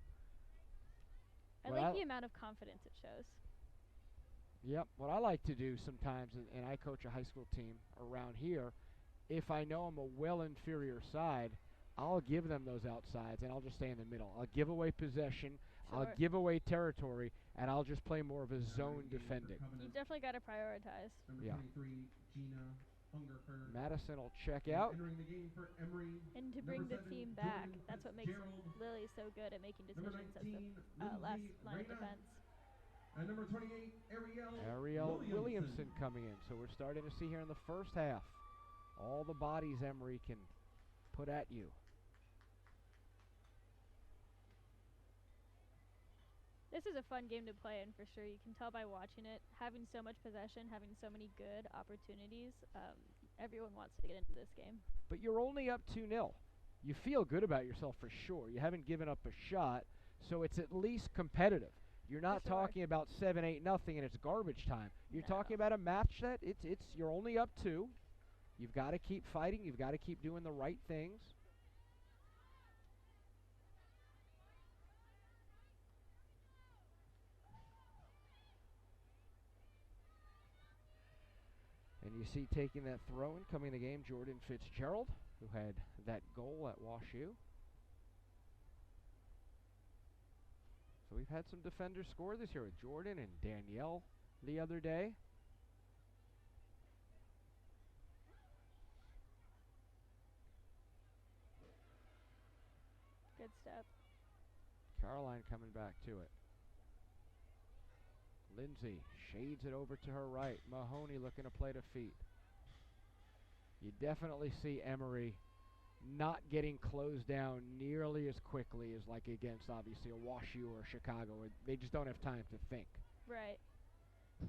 I like the amount of confidence it shows. Yep. What I like to do sometimes, and I coach a high school team around here, if I know I'm a well inferior side, I'll give them those outsides, and I'll just stay in the middle. I'll give away possession. Sure. I'll give away territory, and I'll just play more of a zone defending. You definitely got to prioritize. Yeah. 23, Gina Hungerford. Madison will check out. Entering the game for Emory. And to bring the 7, team back, Jordan that's what makes Fitzgerald. Lily so good at making Number decisions as 19, the last Lindsey line of Breskow. defense. And number 28, Ariel Williamson coming in. So we're starting to see here in the first half all the bodies Emory can put at you. This is a fun game to play in for sure. You can tell by watching it. Having so much possession, having so many good opportunities, everyone wants to get into this game. But you're only up 2-0. You feel good about yourself for sure. You haven't given up a shot, so it's at least competitive. You're not talking about 7-8 nothing and it's garbage time. You're talking about a match that it's you're only up 2. You've got to keep fighting. You've got to keep doing the right things. And you see taking that throw and coming in the game, Jordan Fitzgerald, who had that goal at WashU. So we've had some defenders score this year with Jordan and Danielle the other day. Good step. Caroline coming back to it. Lindsey shades it over to her right. Mahoney looking to play to feet. You definitely see Emory not getting closed down nearly as quickly as like against obviously a WashU or a Chicago, where they just don't have time to think. Right.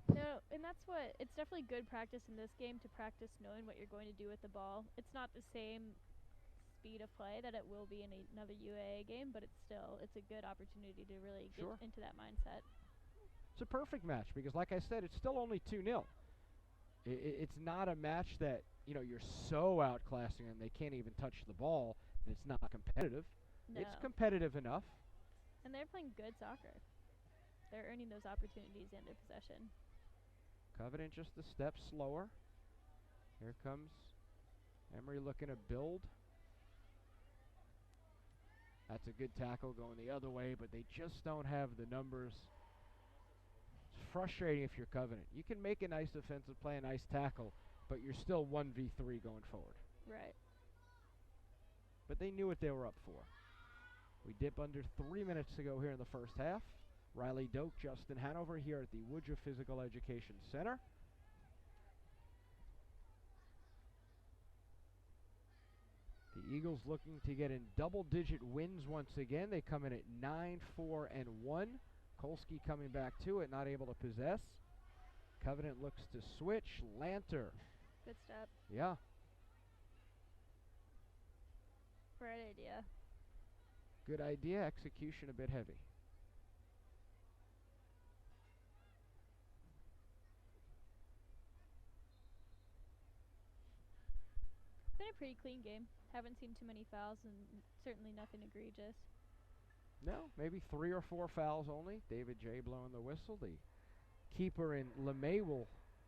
No, and that's what, it's definitely good practice in this game to practice knowing what you're going to do with the ball. It's not the same speed of play that it will be in another UAA game, but it's a good opportunity to really get into that mindset. It's a perfect match because, like I said, it's still only 2-0. It's not a match that, you know, you're so outclassing them they can't even touch the ball. It's not competitive. No. It's competitive enough. And they're playing good soccer. they're earning those opportunities in their possession. Covenant just a step slower. Here comes Emory looking to build. That's a good tackle going the other way, but they just don't have the numbers. It's frustrating if you're Covenant. You can make a nice defensive play, a nice tackle, but you're still 1v3 going forward. Right. But they knew what they were up for. We dip under 3 minutes to go here in the first half. Riley Doak, Justin Hanover here at the Woodruff Physical Education Center. The Eagles looking to get in double-digit wins once again. They come in at 9-4-1. Kolsky coming back to it, not able to possess. Covenant looks to switch. Lanter. Good step. Yeah. Great idea. Good idea. Execution a bit heavy. It's been a pretty clean game. Haven't seen too many fouls and certainly nothing egregious. No, maybe 3 or 4 fouls only. David J. blowing the whistle. The keeper in LeMay will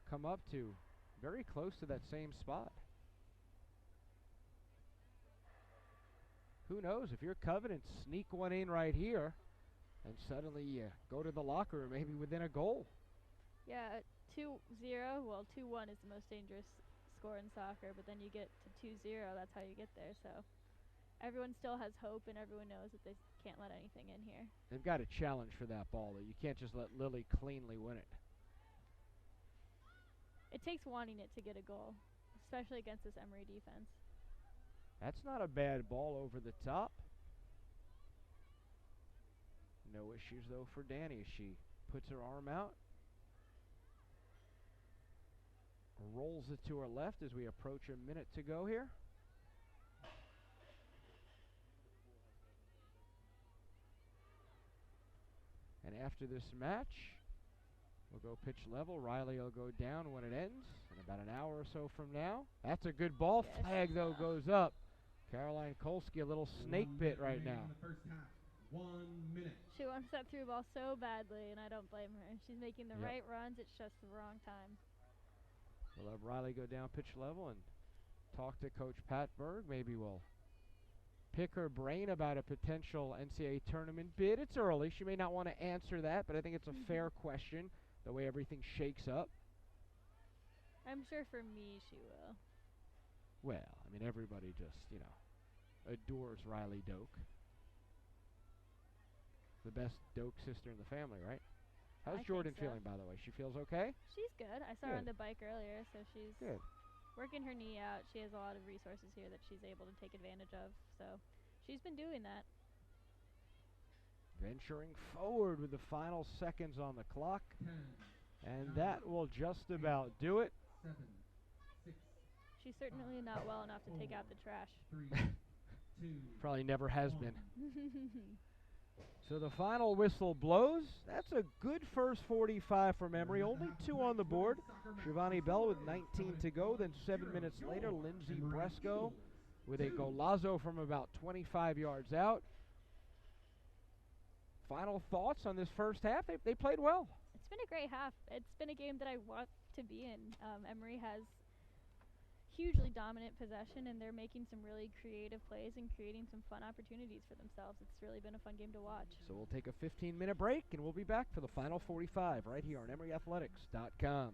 come up to very close to that same spot. Who knows? If you're Covenant, sneak one in right here, and suddenly you go to the locker room, maybe within a goal. Yeah, 2-0. Well, 2-1 is the most dangerous score in soccer, but then you get to 2-0. That's how you get there. So everyone still has hope, and everyone knows that they can't let anything in here. They've got a challenge for that ball, though. You can't just let Lily cleanly win it. It takes wanting it to get a goal, especially against this Emory defense. That's not a bad ball over the top. No issues, though, for Danny as she puts her arm out. Rolls it to her left as we approach a minute to go here. And after this match, we'll go pitch level. Riley will go down when it ends in about an hour or so from now. That's a good ball. Yes. Flag, though, goes up. Caroline Kolsky, a little snake bit right now. In the first half, 1 minute. She wants that through ball so badly, and I don't blame her. She's making the Yep. right runs. It's just the wrong time. We'll have Riley go down pitch level and talk to Coach Pat Berg. Maybe we'll pick her brain about a potential NCAA tournament bid. It's early. She may not want to answer that, but I think it's a fair question, the way everything shakes up. I'm sure for me she will. Well, I mean, everybody just, adores Riley Doak. The best Doak sister in the family, right? How's I Jordan think so. feeling, by the way? She feels okay? She's good. I saw her on Good. the bike earlier, so she's Good. working her knee out. She has a lot of resources here that she's able to take advantage of, so she's been doing that. Venturing forward with the final seconds on the clock. 10, And 9, that will just about do it. 7, 6, She's certainly not well enough to take out the trash. 3, 2, Probably never has 1. been. So the final whistle blows. That's a good first 45 from Emory. Only 2 on the board. Shivani Bell with 19 to go. Then 7 minutes later, Lindsey Breskow with a golazo from about 25 yards out. Final thoughts on this first half? They played well. It's been a great half. It's been a game that I want to be in. Emory has hugely dominant possession, and they're making some really creative plays and creating some fun opportunities for themselves. It's really been a fun game to watch. So we'll take a 15-minute break, and we'll be back for the final 45 right here on EmoryAthletics.com.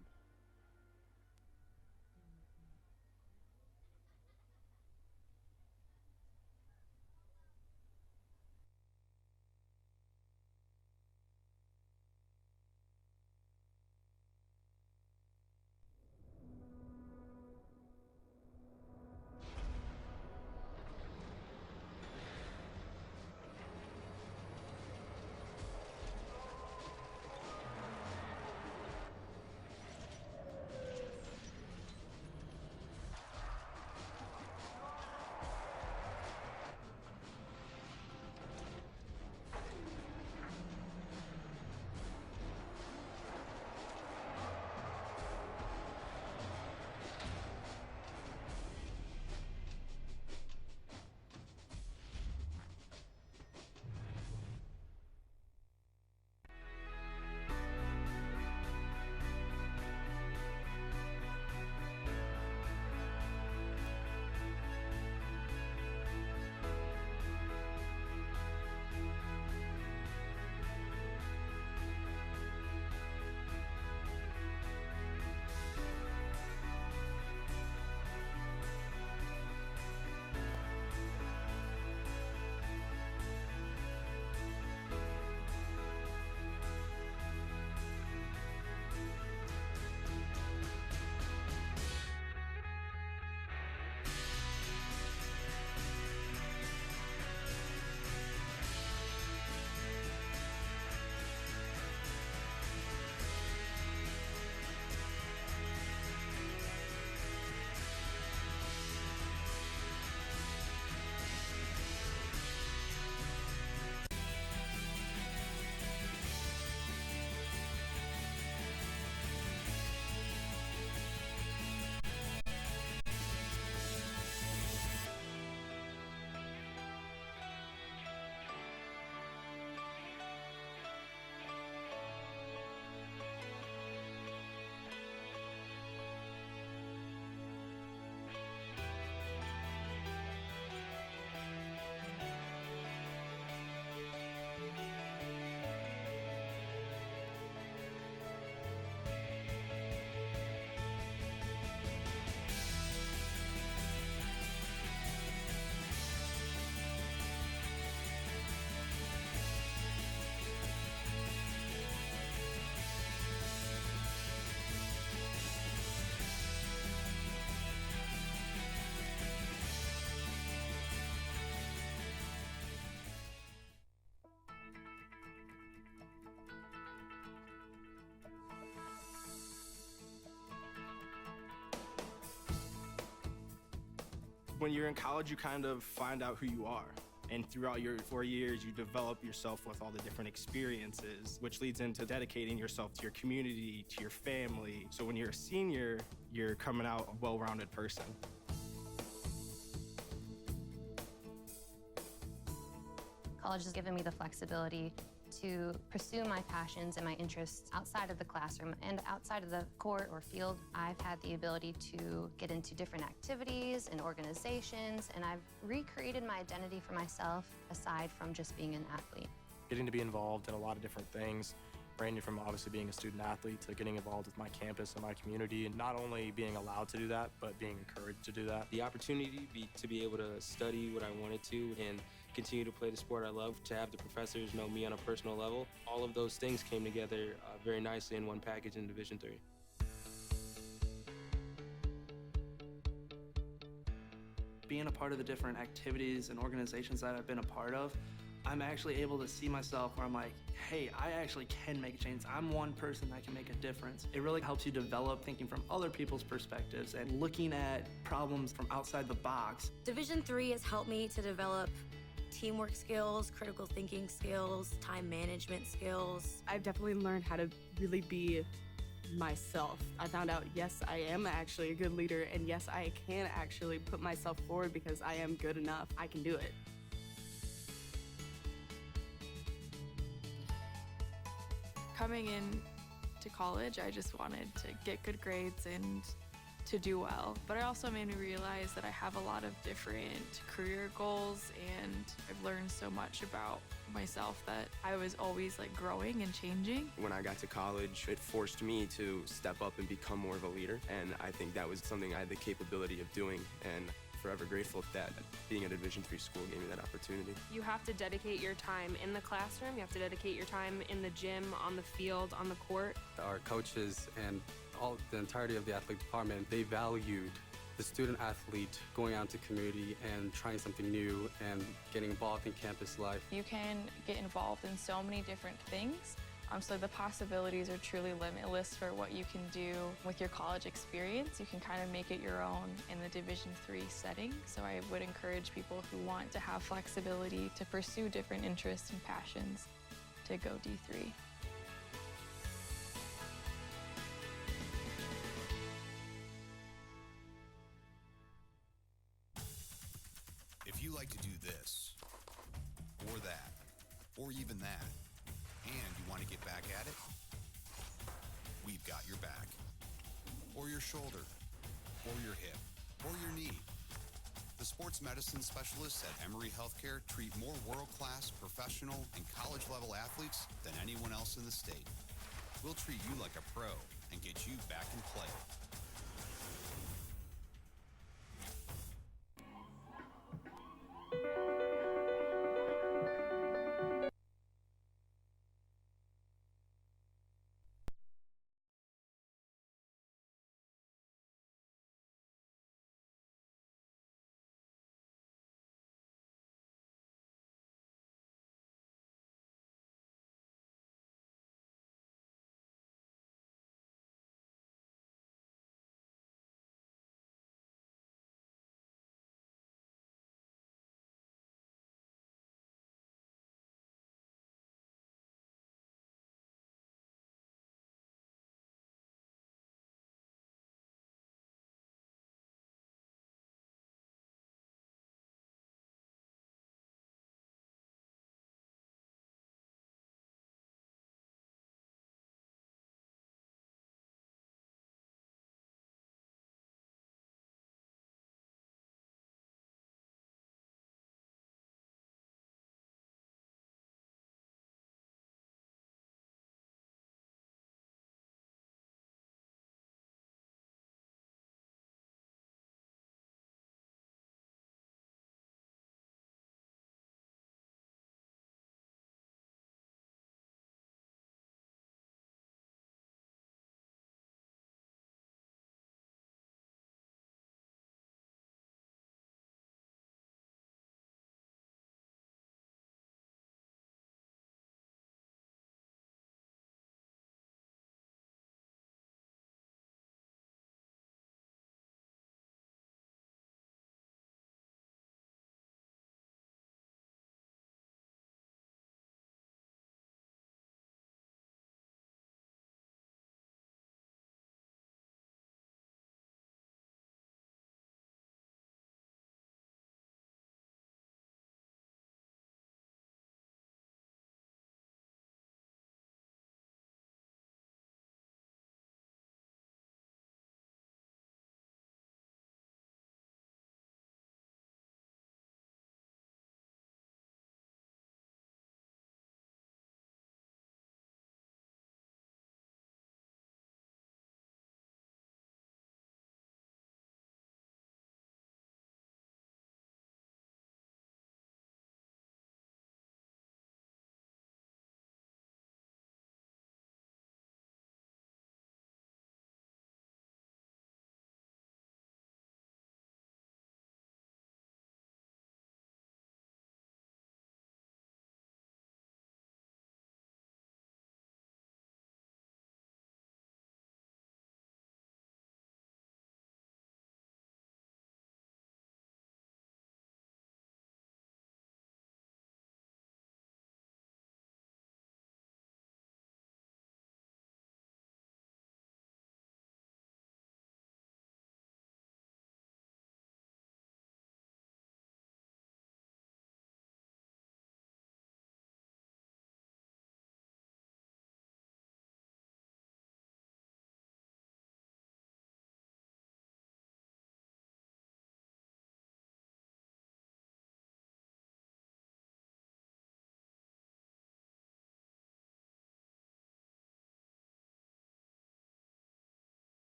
When you're in college, you kind of find out who you are. And throughout your 4 years, you develop yourself with all the different experiences, which leads into dedicating yourself to your community, to your family. So when you're a senior, you're coming out a well-rounded person. College has given me the flexibility to pursue my passions and my interests outside of the classroom and outside of the court or field. I've had the ability to get into different activities and organizations, and I've recreated my identity for myself aside from just being an athlete. Getting to be involved in a lot of different things, ranging from obviously being a student athlete to getting involved with my campus and my community, and not only being allowed to do that, but being encouraged to do that. The opportunity to be able to study what I wanted to and continue to play the sport I love, to have the professors know me on a personal level. All of those things came together very nicely in one package in Division III. Being a part of the different activities and organizations that I've been a part of, I'm actually able to see myself where I'm like, hey, I actually can make a change. I'm one person that can make a difference. It really helps you develop thinking from other people's perspectives and looking at problems from outside the box. Division III has helped me to develop teamwork skills, critical thinking skills, time management skills. I've definitely learned how to really be myself. I found out, yes, I am actually a good leader, and yes, I can actually put myself forward because I am good enough. I can do it. Coming in to college, I just wanted to get good grades and to do well. But it also made me realize that I have a lot of different career goals, and I've learned so much about myself that I was always like growing and changing. When I got to college, it forced me to step up and become more of a leader, and I think that was something I had the capability of doing, and forever grateful that being at a Division III school gave me that opportunity. You have to dedicate your time in the classroom, you have to dedicate your time in the gym, on the field, on the court. Our coaches and the entirety of the athletic department, they valued the student athlete going out into community and trying something new and getting involved in campus life. You can get involved in so many different things. So the possibilities are truly limitless for what you can do with your college experience. You can kind of make it your own in the Division III setting. So I would encourage people who want to have flexibility to pursue different interests and passions to go D3. If you like to do this, or that, or even that, and you want to get back at it, we've got your back. Or your shoulder, or your hip, or your knee. The sports medicine specialists at Emory Healthcare treat more world-class, professional, and college-level athletes than anyone else in the state. We'll treat you like a pro and get you back in play.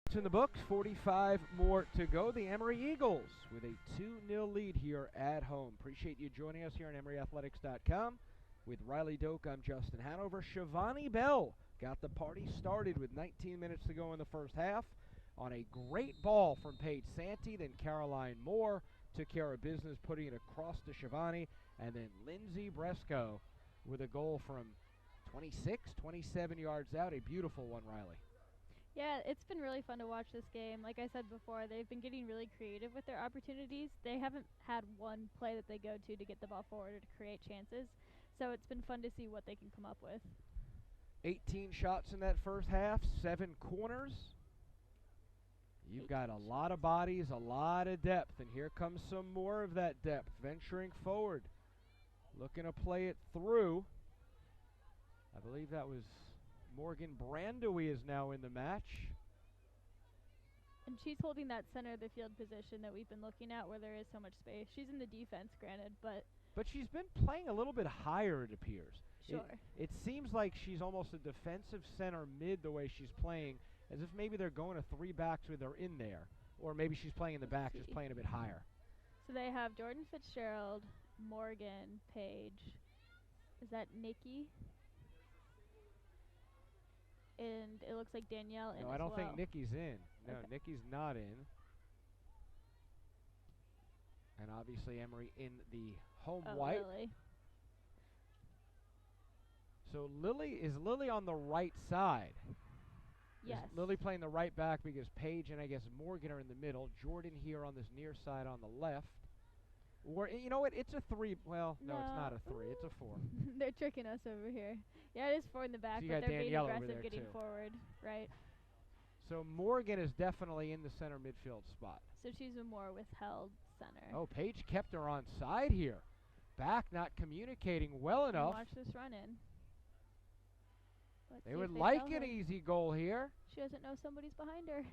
It's in the books, 45 more to go. The Emory Eagles with a 2-0 lead here at home. Appreciate you joining us here on EmoryAthletics.com. With Riley Doak, I'm Justin Hanover. Shivani Bell got the party started with 19 minutes to go in the first half on a great ball from Paige Santee. Then Caroline Moore took care of business, putting it across to Shivani. And then Lindsey Breskow with a goal from 26, 27 yards out. A beautiful one, Riley. Yeah, it's been really fun to watch this game. Like I said before, they've been getting really creative with their opportunities. They haven't had one play that they go to get the ball forward or to create chances. So it's been fun to see what they can come up with. 18 shots in that first half, 7 corners. You've got a lot of bodies, a lot of depth, and here comes some more of that depth, venturing forward, looking to play it through. I believe that was Morgan Brandowie is now in the match. And she's holding that center of the field position that we've been looking at where there is so much space. She's in the defense, granted, but she's been playing a little bit higher, it appears. Sure. It seems like she's almost a defensive center mid the way she's playing, as if maybe they're going to 3 backs with her in there. Or maybe she's playing in the back, just playing a bit higher. So they have Jordan Fitzgerald, Morgan, Paige. Is that Nikki? And it looks like Danielle in No, as I don't well. think Nikki's in. No, Okay. Nikki's not in. And obviously Emory in the home white. Lily. So is Lily on the right side? Yes. Is Lily playing the right back because Paige and I guess Morgan are in the middle. Jordan here on this near side on the left. Or, you know what? It's a 3. Well, no, it's not a 3. It's a 4. They're tricking us over here. Yeah, it is 4 in the back, So you but got they're being Danielle over aggressive there getting too. forward, right? So Morgan is definitely in the center midfield spot. So she's a more withheld center. Oh, Paige kept her on side here. Back not communicating well And enough. watch this run in. Let's They see would if like tell an her. easy goal here. She doesn't know somebody's behind her.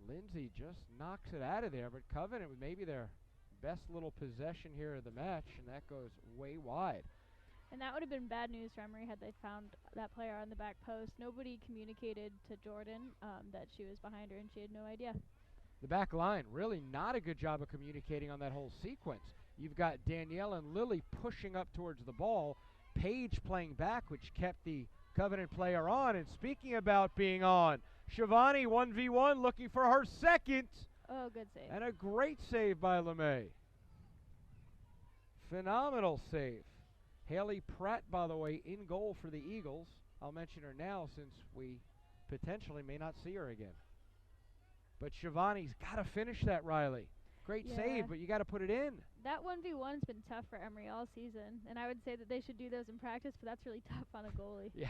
Lindsey just knocks it out of there, but Covenant with maybe their best little possession here of the match, and that goes way wide. And that would have been bad news for Emory had they found that player on the back post. Nobody communicated to Jordan that she was behind her, and she had no idea. The back line, really not a good job of communicating on that whole sequence. You've got Danielle and Lily pushing up towards the ball. Paige playing back, which kept the Covenant player on. And speaking about being on, Shivani 1v1 looking for her second. Oh, good save. And a great save by LeMay. Phenomenal save. Haley Pratt, by the way, in goal for the Eagles. I'll mention her now since we potentially may not see her again. But Shivani's got to finish that, Riley. Great save, but you got to put it in. That 1v1's been tough for Emory all season, and I would say that they should do those in practice, but that's really tough on a goalie. Yeah.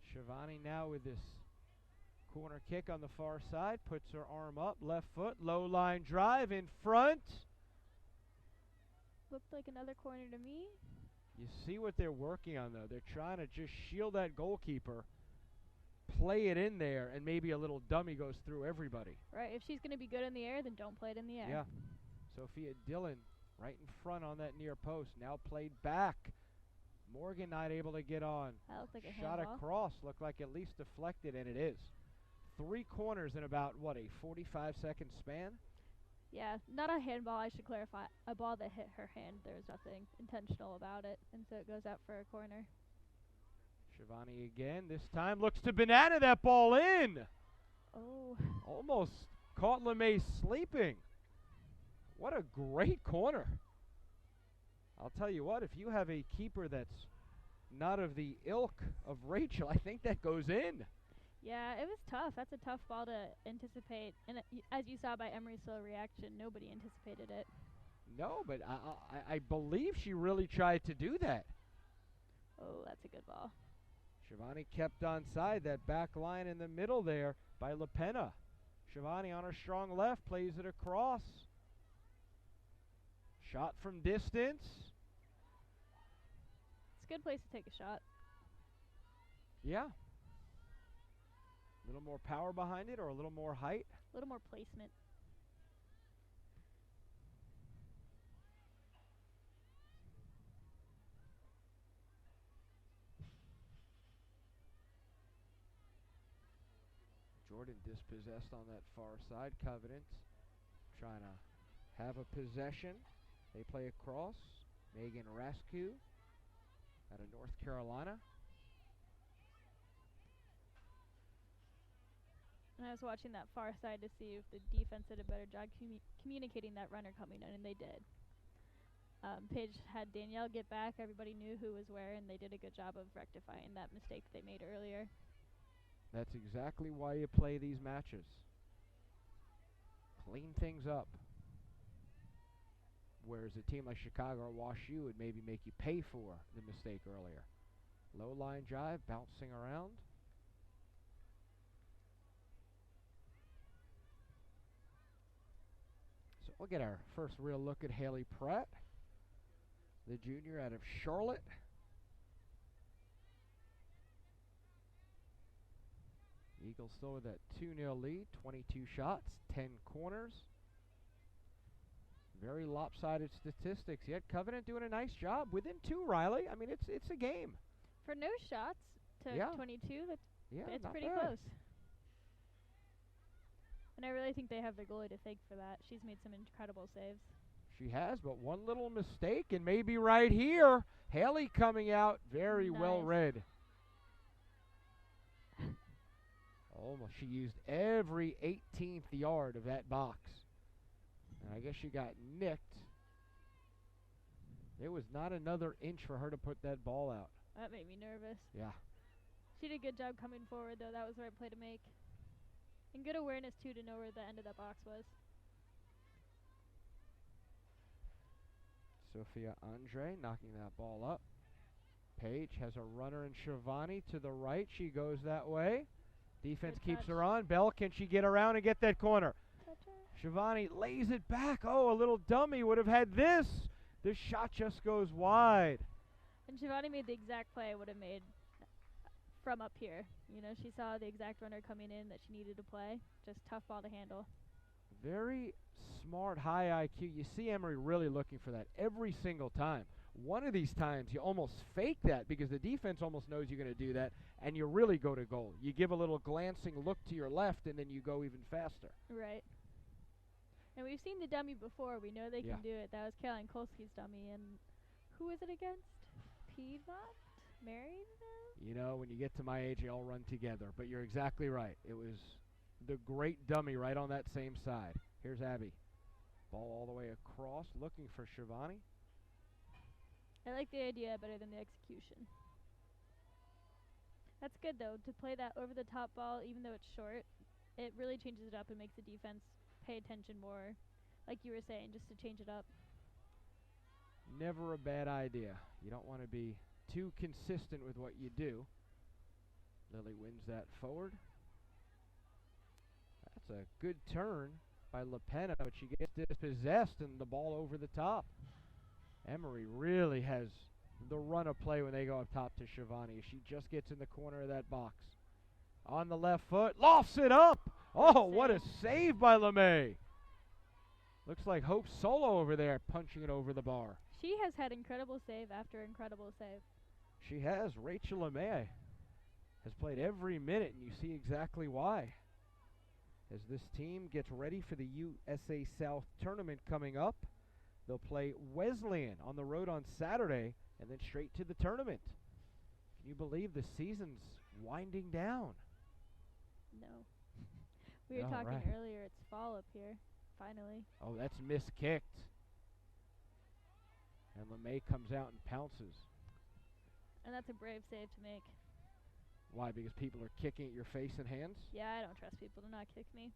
Shivani now with this corner kick on the far side, puts her arm up, left foot, low line drive in front. Looked like another corner to me. You see what they're working on, though. They're trying to just shield that goalkeeper, play it in there, and maybe a little dummy goes through everybody. Right, if she's going to be good in the air, then don't play it in the air. Yeah. Sophia Dillon right in front on that near post. Now played back. Morgan not able to get on. That looked like a shot handball. across, looked like at least deflected, and it is. 3 corners in about, what, a 45-second span? Yeah, not a handball, I should clarify. A ball that hit her hand. There's nothing intentional about it, and so it goes out for a corner. Shivani again. This time looks to banana that ball in. Oh. Almost caught LeMay sleeping. What a great corner. I'll tell you what, if you have a keeper that's not of the ilk of Rachel, I think that goes in. Yeah, it was tough. That's a tough ball to anticipate. And as you saw by Emory's slow reaction, nobody anticipated it. No, but I believe she really tried to do that. Oh, that's a good ball. Shivani kept on side, that back line in the middle there by LaPena. Shivani on her strong left, plays it across. Shot from distance. It's a good place to take a shot. Yeah. A little more power behind it or a little more height? A little more placement. Jordan dispossessed on that far side. Covenant trying to have a possession. They play across. Megan Rascu out of North Carolina. And I was watching that far side to see if the defense did a better job communicating that runner coming in, and they did. Paige had Danielle get back. Everybody knew who was where, and they did a good job of rectifying that mistake they made earlier. That's exactly why you play these matches. Clean things up. Whereas a team like Chicago or WashU would maybe make you pay for the mistake earlier. Low line drive, bouncing around. So we'll get our first real look at Haley Pratt, the junior out of Charlotte. Eagles still with that 2-0 lead, 22 shots, 10 corners. Very lopsided statistics, yet Covenant doing a nice job. Within 2, Riley. I mean, it's a game. For no shots to 22, that's pretty bad. close. And I really think they have their goalie to thank for that. She's made some incredible saves. She has, but one little mistake, and maybe right here, Haley coming out very well read. Almost, she used every 18th yard of that box. And I guess she got nicked. It was not another inch for her to put that ball out. That made me nervous. Yeah. She did a good job coming forward, though. That was the right play to make. And good awareness, too, to know where the end of that box was. Sophia Andre knocking that ball up. Paige has a runner in Shivani to the right. She goes that way. Defense keeps her on. Bell, can she get around and get that corner? Shivani lays it back. Oh, a little dummy would have had this. The shot just goes wide. And Shivani made the exact play I would have made from up here. You know, she saw the exact runner coming in that she needed to play. Just tough ball to handle. Very smart, high IQ. You see Emory really looking for that every single time. One of these times you almost fake that because the defense almost knows you're going to do that, and you really go to goal. You give a little glancing look to your left, and then you go even faster. Right. And we've seen the dummy before. We know they can do it. That was Caroline Kolsky's dummy. And who was it against? Piedmont? Maryville? You know, when you get to my age, they all run together. But you're exactly right. It was the great dummy right on that same side. Here's Abby. Ball all the way across, looking for Shivani. I like the idea better than the execution. That's good, though, to play that over-the-top ball, even though it's short. It really changes it up and makes the defense pay attention more, like you were saying, just to change it up. Never a bad idea. You don't want to be too consistent with what you do. Lily wins that forward. That's a good turn by LaPena, but she gets dispossessed and the ball over the top. Emory really has the run of play when they go up top to Shivani. She just gets in the corner of that box. On the left foot, lofts it up. Oh, what a save by LeMay. Looks like Hope Solo over there punching it over the bar. She has had incredible save after incredible save. She has. Rachel LeMay has played every minute, and you see exactly why. As this team gets ready for the USA South tournament coming up, they'll play Wesleyan on the road on Saturday and then straight to the tournament. Can you believe the season's winding down? No. We were talking earlier, it's fall up here, finally. Oh, that's miskicked. And LeMay comes out and pounces. And that's a brave save to make. Why? Because people are kicking at your face and hands? Yeah, I don't trust people to not kick me.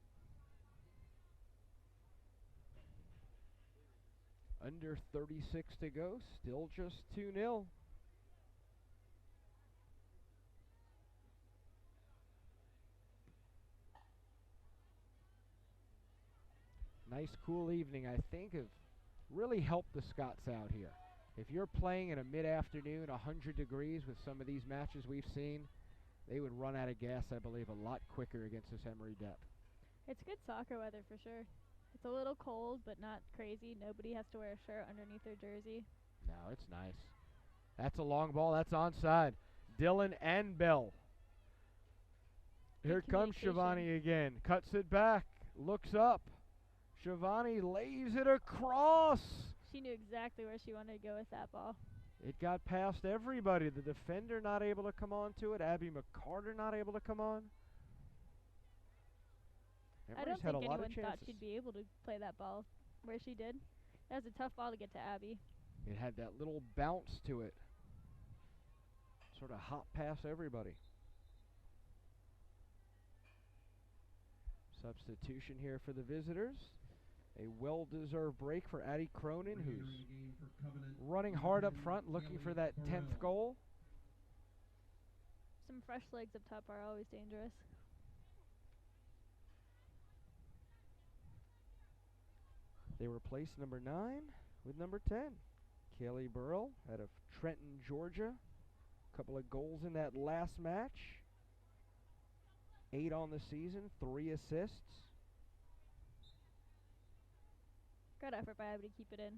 Under 36 to go, still just 2-0. Nice cool evening, I think, have really helped the Scots out here. If you're playing in a mid-afternoon, 100 degrees with some of these matches we've seen, they would run out of gas, I believe, a lot quicker against this Emory depth. It's good soccer weather for sure. It's a little cold, but not crazy. Nobody has to wear a shirt underneath their jersey. No, it's nice. That's a long ball. That's onside. Dillon and Bell. Here comes Shivani again. Cuts it back. Looks up. Shivani lays it across. She knew exactly where she wanted to go with that ball. It got past everybody. The defender not able to come on to it. Abby McCarter not able to come on. I don't Emory's had think a lot of anyone thought chances. she'd be able to play that ball where she did. That was a tough ball to get to Abby. It had that little bounce to it. Sort of hop past everybody. Substitution here for the visitors. A well-deserved break for Addie Cronin, who's running hard up front, looking for that 10th goal. Some fresh legs up top are always dangerous. They replaced number 9 with number 10. Kaylee Burrell out of Trenton, Georgia. A couple of goals in that last match. 8 on the season, 3 assists. Great effort by Abby to keep it in.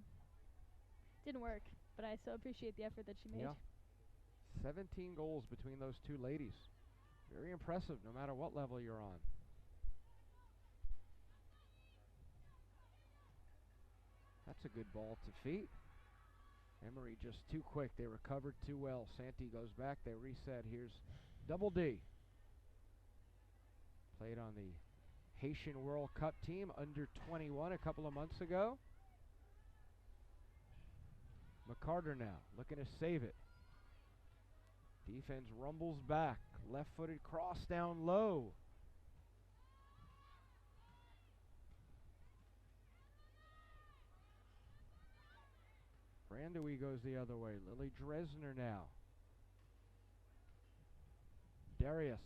Didn't work, but I so appreciate the effort that she made. Yeah. 17 goals between those two ladies. Very impressive no matter what level you're on. That's a good ball to feet. Emory just too quick. They recovered too well. Santee goes back. They reset. Here's Double D. Played on the Haitian World Cup team under 21 a couple of months ago. McCarter now looking to save it. Defense rumbles back. Left-footed cross down low. Brandewee goes the other way. Lily Dresner now. Darius.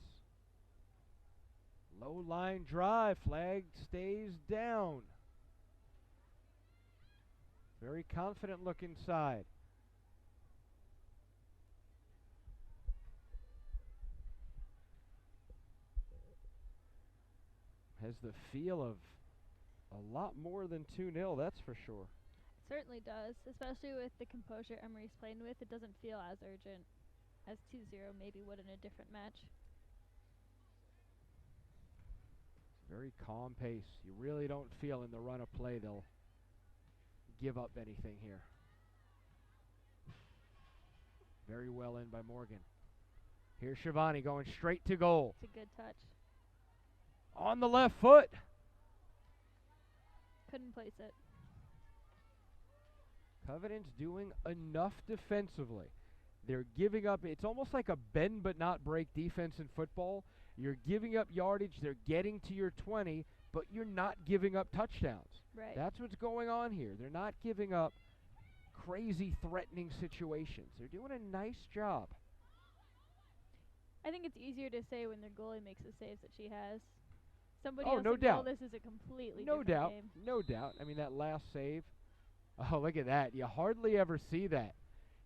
Low line drive. Flag stays down. Very confident look inside. Has the feel of a lot more than 2-0, that's for sure. It certainly does, especially with the composure Emory's playing with. It doesn't feel as urgent as 2-0 maybe would in a different match. Very calm pace. You really don't feel in the run of play they'll give up anything here. Very well in by Morgan. Here's Shivani going straight to goal. It's a good touch. On the left foot. Couldn't place it. Covenant's doing enough defensively. They're giving up. It's almost like a bend but not break defense in football. You're giving up yardage. They're getting to your 20, but you're not giving up touchdowns. Right. That's what's going on here. They're not giving up crazy threatening situations. They're doing a nice job. I think it's easier to say when their goalie makes the saves that she has. Somebody Oh, else no would doubt. know this is a completely No different doubt. game. No doubt. I mean, that last save. Oh, look at that. You hardly ever see that.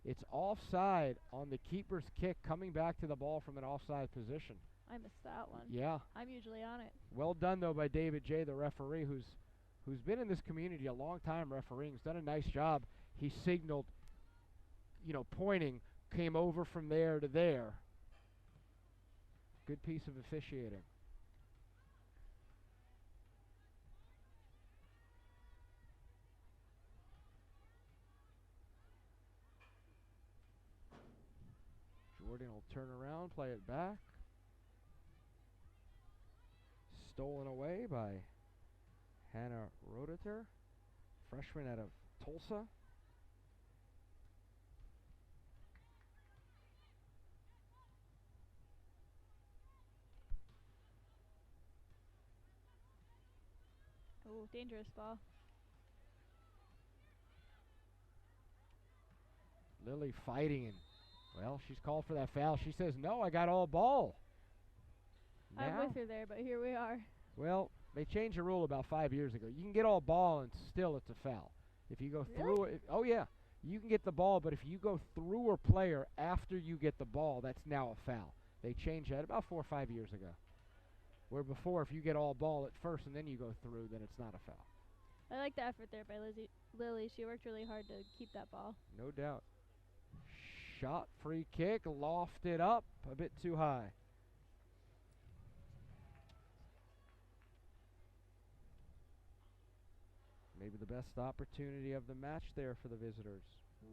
It's offside on the keeper's kick coming back to the ball from an offside position. I missed that one. Yeah. I'm usually on it. Well done, though, by David J., the referee, who's been in this community a long time refereeing. He's done a nice job. He signaled, pointing, came over from there to there. Good piece of officiating. Jordan will turn around, play it back. Stolen away by Hannah Rodeter, freshman out of Tulsa. Oh, dangerous ball. Lily fighting, and, well, she's called for that foul. She says, no, I got all ball. I'm Now, with her there, but here we are. well, they changed the rule about 5 years ago. You can get all ball, and still it's a foul. If you go through it, oh, yeah. You can get the ball, but if you go through a player after you get the ball, that's now a foul. They changed that about 4 or 5 years ago. Where before, if you get all ball at first and then you go through, then it's not a foul. I like the effort there by Lily. She worked really hard to keep that ball. No doubt. Shot, free kick, lofted up, a bit too high. Maybe the best opportunity of the match there for the visitors.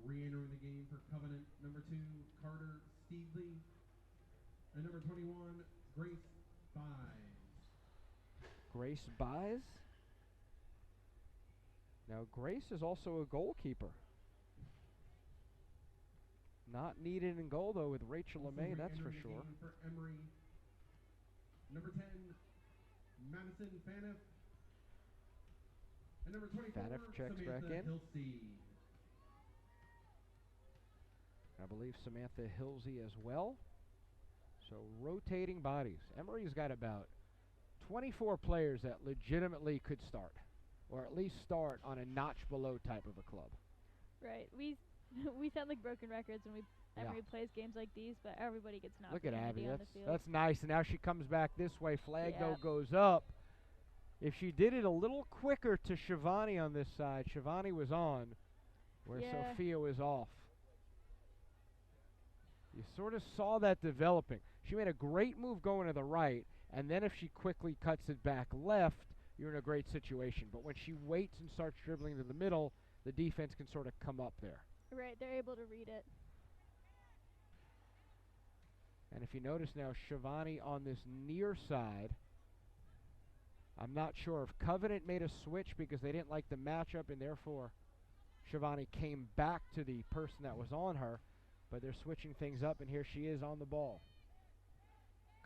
Re-entering the game for Covenant, number 2, Carter Steedley. And number 21, Grace Buys. Grace Buys? Now, Grace is also a goalkeeper. Not needed in goal, though, with Rachel LeMay, that's for sure. For Emory, number 10, Madison Faniff. And number 24, Faniff checks Samantha back in. Hilsey. I believe Samantha Hilsey as well. So rotating bodies. Emory's got about 24 players that legitimately could start, or at least start on a notch below type of a club. Right. We sound like broken records when Emory plays games like these, but everybody gets an Look at opportunity Abby. on the field. That's nice. And now she comes back this way. Flag, though, goes up. If she did it a little quicker to Shivani on this side, Shivani was on, where Sophia was off. You sort of saw that developing. She made a great move going to the right, and then if she quickly cuts it back left, you're in a great situation. But when she waits and starts dribbling to the middle, the defense can sort of come up there. Right, they're able to read it. And if you notice now, Shivani on this near side, I'm not sure if Covenant made a switch because they didn't like the matchup, and therefore Shivani came back to the person that was on her. But they're switching things up, and here she is on the ball.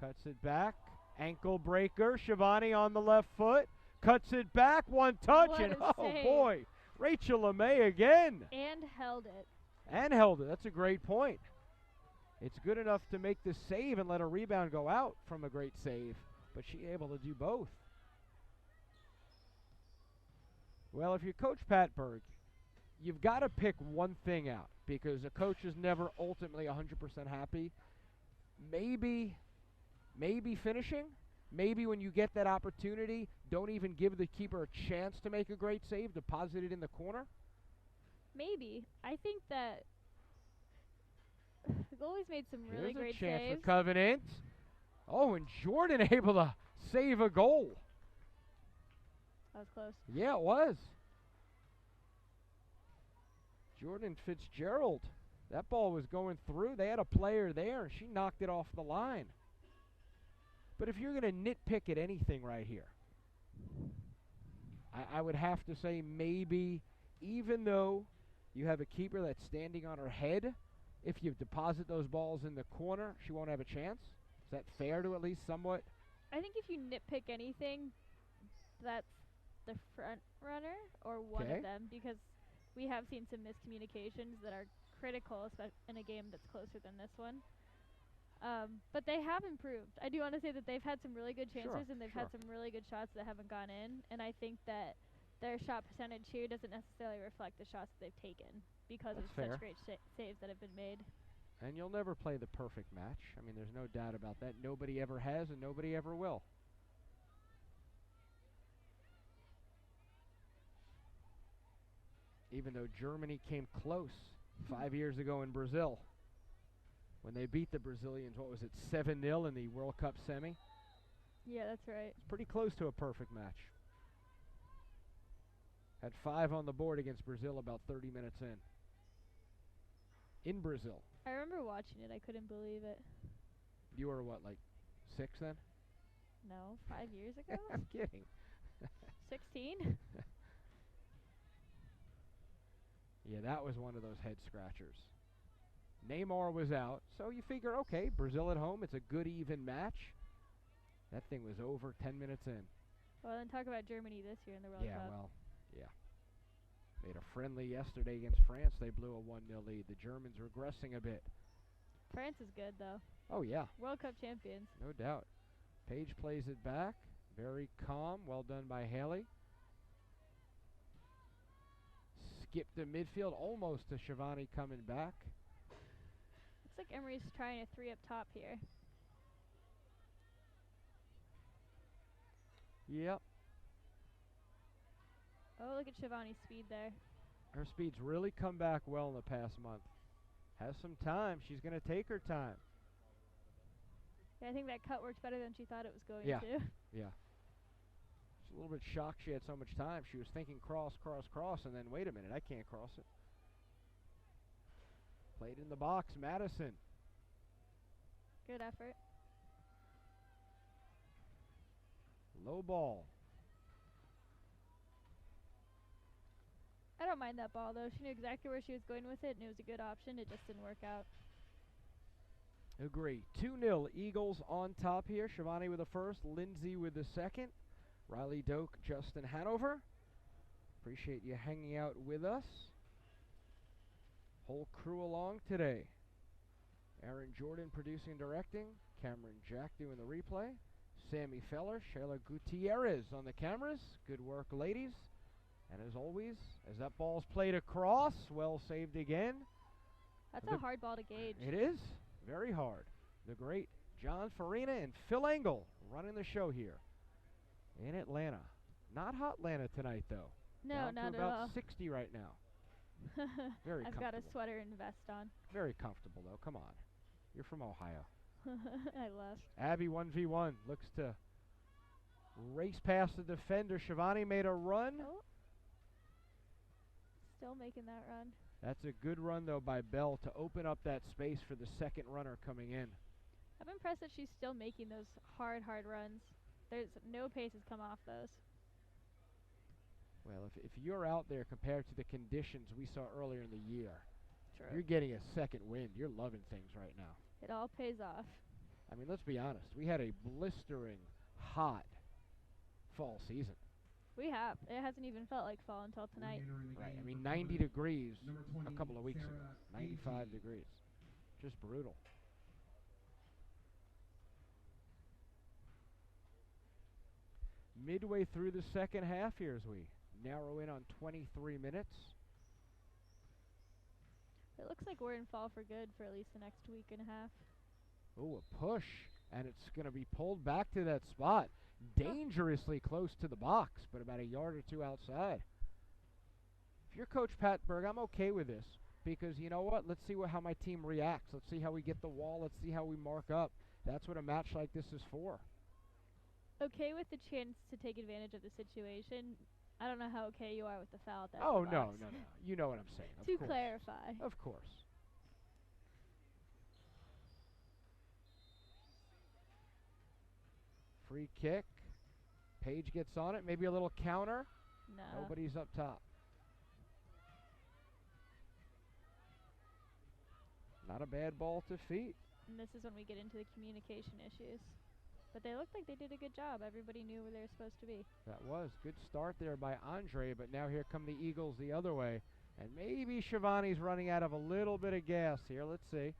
Cuts it back. Ankle breaker. Shivani on the left foot. Cuts it back. One touch, and save. Boy. Rachel LeMay again. And held it. And held it. That's a great point. It's good enough to make the save and let a rebound go out from a great save, but she able to do both. Well, if you're Coach Pat Berg, you've got to pick one thing out because a coach is never ultimately 100% happy. Maybe finishing. Maybe when you get that opportunity, don't even give the keeper a chance to make a great save, deposit it in the corner. Maybe. I think that the goalie's made some really Here's great a chance saves. for Covenant. Oh, and Jordan able to save a goal. That was close. Yeah, it was. Jordan Fitzgerald. That ball was going through. They had a player there, and she knocked it off the line. But if you're going to nitpick at anything right here, I would have to say maybe even though you have a keeper that's standing on her head, if you deposit those balls in the corner, she won't have a chance. Is that fair to at least somewhat? I think if you nitpick anything, that's the front runner or one of them, because we have seen some miscommunications that are critical in a game that's closer than this one. But they have improved. I do want to say that they've had some really good chances and they've had some really good shots that haven't gone in. And I think that their shot percentage here doesn't necessarily reflect the shots that they've taken because of such great saves that have been made. And you'll never play the perfect match. I mean, there's no doubt about that. Nobody ever has and nobody ever will. Even though Germany came close 5 years ago in Brazil when they beat the Brazilians, what was it, 7-0 in the World Cup semi? Yeah, that's right. It's pretty close to a perfect match. Had 5 on the board against Brazil about 30 minutes in Brazil. I remember watching it. I couldn't believe it. You were what, like 6 then? No, 5 years ago? I'm kidding. 16? Yeah, that was one of those head scratchers. Neymar was out, so you figure, okay, Brazil at home, it's a good even match. That thing was over 10 minutes in. Well, then talk about Germany this year in the World Cup. Yeah, well, yeah. Made a friendly yesterday against France. They blew a 1-0 lead. The Germans regressing a bit. France is good, though. Oh, yeah. World Cup champions. No doubt. Paige plays it back. Very calm. Well done by Haley. Skipped to midfield, almost to Shivani coming back. Looks like Emory's trying a 3 up top here. Yep. Oh, look at Shivani's speed there. Her speed's really come back well in the past month. Has some time. She's going to take her time. Yeah, I think that cut worked better than she thought it was going to. Yeah. a little bit shocked she had so much time. She was thinking cross, cross, cross, and then wait a minute, I can't cross it. Played in the box, Madison. Good effort. Low ball. I don't mind that ball, though. She knew exactly where she was going with it, and it was a good option. It just didn't work out. Agree. 2-0 Eagles on top here. Shivani with the first, Lindsey with the second. Riley Doak, Justin Hanover. Appreciate you hanging out with us. Whole crew along today. Aaron Jordan producing and directing. Cameron Jack doing the replay. Sammy Feller, Shayla Gutierrez on the cameras. Good work, ladies. And as always, as that ball's played across, well saved again. That's a hard ball to gauge. It is. Very hard. The great John Farina and Phil Engel running the show here in Atlanta. Not hot Atlanta tonight, though. No, Down not to at about all. 60 right now. Very I've got a comfortable. sweater and vest on. Very comfortable, though. Come on. You're from Ohio. I left. Abby 1v1 looks to race past the defender. Shivani made a run. Oh. Still making that run. That's a good run, though, by Bell to open up that space for the second runner coming in. I'm impressed that she's still making those hard runs. There's no pace has come off those. Well, if you're out there compared to the conditions we saw earlier in the year, True. you're getting a second wind. You're loving things right now. It all pays off. I mean, let's be honest. We had a blistering, hot fall season. We have. It hasn't even felt like fall until tonight. Right. I mean, 90 degrees a couple of weeks ago. 95 degrees. Just brutal. Midway through the second half here as we narrow in on 23 minutes. It looks like we're in fall for good for at least the next week and a half. Oh, a push, and it's going to be pulled back to that spot. Dangerously close to the box, but about a yard or two outside. If you're Coach Pat Berg, I'm okay with this because you know what? Let's see how my team reacts. Let's see how we get the wall. Let's see how we mark up. That's what a match like this is for. Okay with the chance to take advantage of the situation. I don't know how okay you are with the foul at that Oh, box. no. You know what I'm saying. Of To course. clarify. Of course. Free kick. Paige gets on it. Maybe a little counter. No. Nobody's up top. Not a bad ball to feet. And this is when we get into the communication issues. But they looked like they did a good job. Everybody knew where they were supposed to be. That was good start there by Andre, but now here come the Eagles the other way. And maybe Shivani's running out of a little bit of gas here. Let's see. It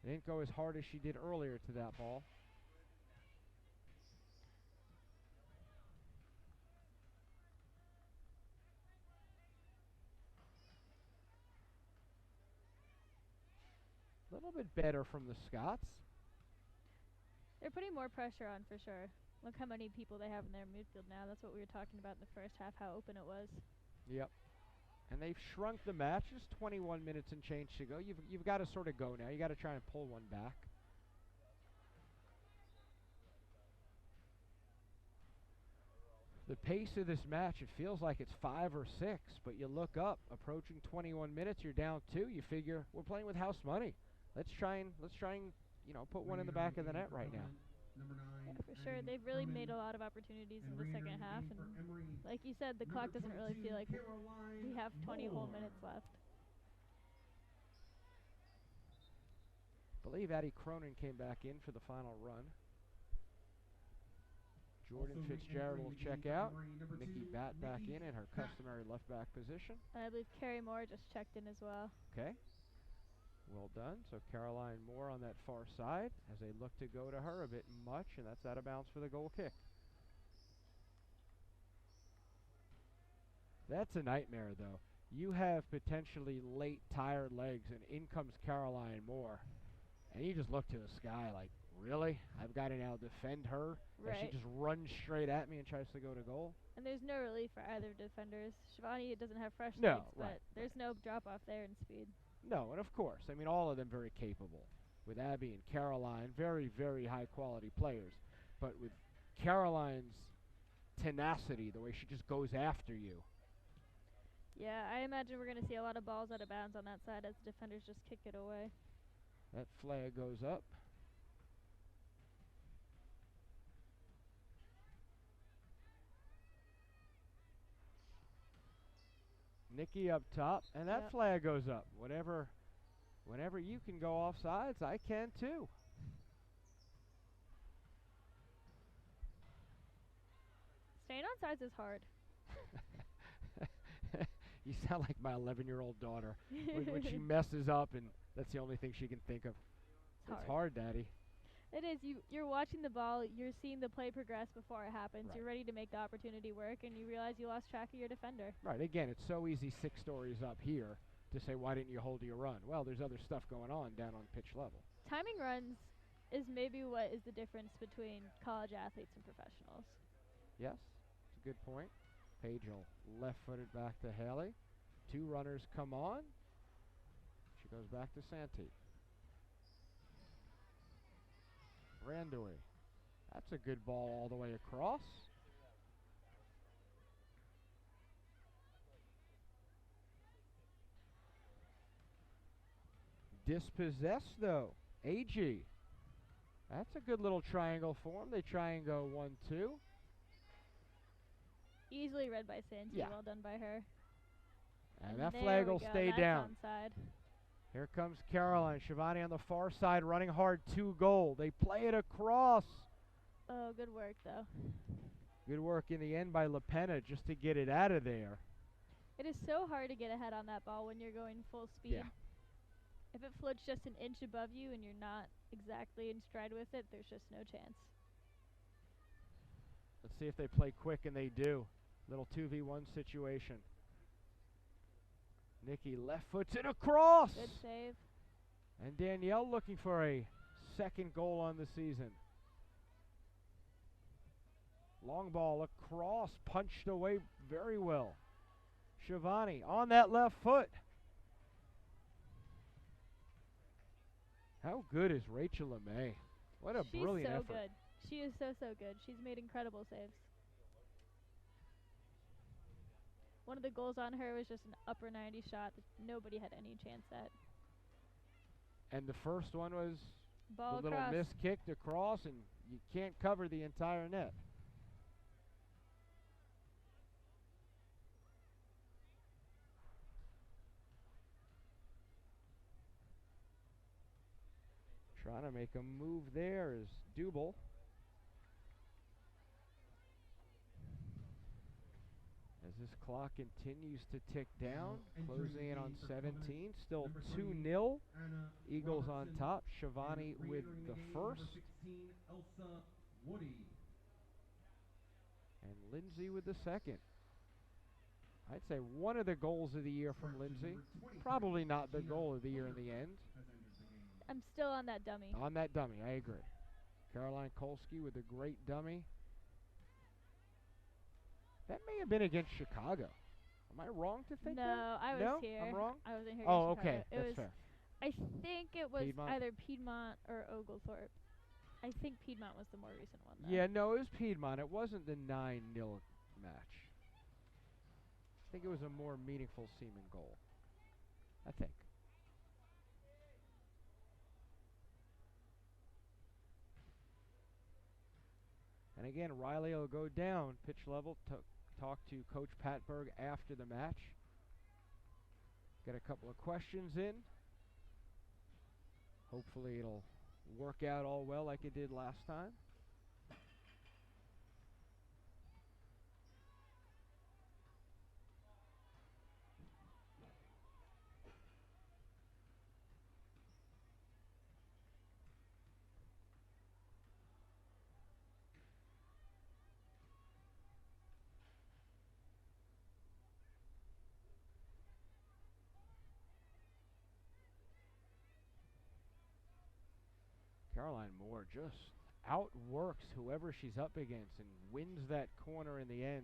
didn't go as hard as she did earlier to that ball. A little bit better from the Scots. They're putting more pressure on for sure. Look how many people they have in their midfield now. That's what we were talking about in the first half, how open it was. Yep. And they've shrunk the match. Just 21 minutes and change to go. You've got to sort of go now. You got to try and pull one back. The pace of this match, it feels like it's 5 or 6, but you look up, approaching 21 minutes, you're down 2. You figure we're playing with house money. Let's try and put one in the back of the net right now. Yeah, for sure. They've really made a lot of opportunities in the second half, and like you said, the clock doesn't really feel like we have 20 whole minutes left. I believe Addie Cronin came back in for the final run. Jordan Fitzgerald will check out. Nikki Batt back in her customary left back position. And I believe Carrie Moore just checked in as well. Okay. Well done. So Caroline Moore on that far side as they look to go to her a bit much, and that's out of bounds for the goal kick. That's a nightmare, though. You have potentially late tired legs, and in comes Caroline Moore. And you just look to the sky like, really? I've got to now defend her? Right. And she just runs straight at me and tries to go to goal? And there's no relief for either defenders. Shivani doesn't have fresh No, legs, but right. there's no drop-off there in speed. No, and of course, I mean, all of them very capable. With Abby and Caroline, very, very high-quality players. But with Caroline's tenacity, the way she just goes after you. Yeah, I imagine we're going to see a lot of balls out of bounds on that side as defenders just kick it away. That flag goes up. Nikki up top, and that flag goes up. Whenever you can go off sides, I can too. Staying on sides is hard. You sound like my 11-year-old daughter when she messes up and that's the only thing she can think of. It's hard, Daddy. It is. You're watching the ball. You're seeing the play progress before it happens. Right. You're ready to make the opportunity work, and you realize you lost track of your defender. Right. Again, it's so easy 6 stories up here to say, why didn't you hold your run? Well, there's other stuff going on down on pitch level. Timing runs is maybe what is the difference between college athletes and professionals. Yes, it's a good point. Page will left-footed back to Haley. 2 runners come on. She goes back to Santee. Randui. That's a good ball all the way across. Dispossessed, though. AG. That's a good little triangle form. They try and go 1-2. Easily read by Santee. Yeah. Well done by her. And that flag will stay down. Onside. Here comes Caroline. Shivani on the far side running hard 2-goal. They play it across. Oh, good work, though. Good work in the end by LaPena just to get it out of there. It is so hard to get ahead on that ball when you're going full speed. Yeah. If it floats just an inch above you and you're not exactly in stride with it, there's just no chance. Let's see if they play quick, and they do. Little 2v1 situation. Nikki left foots it across. Good save. And Danielle looking for a second goal on the season. Long ball across, punched away very well. Shivani on that left foot. How good is Rachel LeMay? What a brilliant effort. She's so good. She is so good. She's made incredible saves. One of the goals on her was just an upper 90 shot that nobody had any chance at. And the first one was ball the little across. miss kicked across, and you can't cover the entire net. Trying to make a move there is Dubel. As this clock continues to tick down, closing in on 17, still 2-0. Eagles on top. Shivani with the first. And Lindsey with the second. I'd say one of the goals of the year from Lindsey. Probably not the goal of the year in the end. I'm still on that dummy. On that dummy, I agree. Caroline Kolsky with a great dummy. That may have been against Chicago. Am I wrong to think that? No, I was here. I'm wrong? I wasn't here. Oh, against okay. Chicago. That's was, fair. I think it was Piedmont? either Piedmont or Oglethorpe. I think Piedmont was the more recent one, though. Yeah, no, it was Piedmont. It wasn't the 9-0 match. I think it was a more meaningful Seaman goal. I think. And again, Riley will go down pitch level to talk to Coach Patberg after the match. Get a couple of questions in. Hopefully it'll work out all well like it did last time. Caroline Moore just outworks whoever she's up against and wins that corner in the end.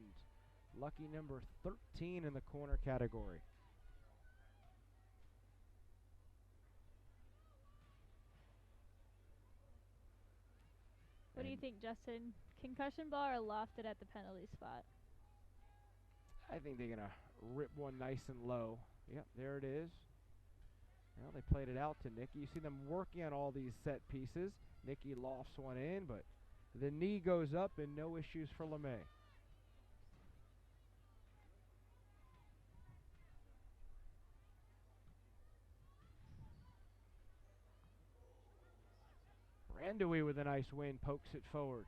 Lucky number 13 in the corner category. What do do you think, Justin? Concussion ball or lofted at the penalty spot? I think they're going to rip one nice and low. Yep, there it is. Well, they played it out to Nikki. You see them working on all these set pieces. Nikki lofts one in, but the knee goes up and no issues for LeMay. Randui with a nice win, pokes it forward.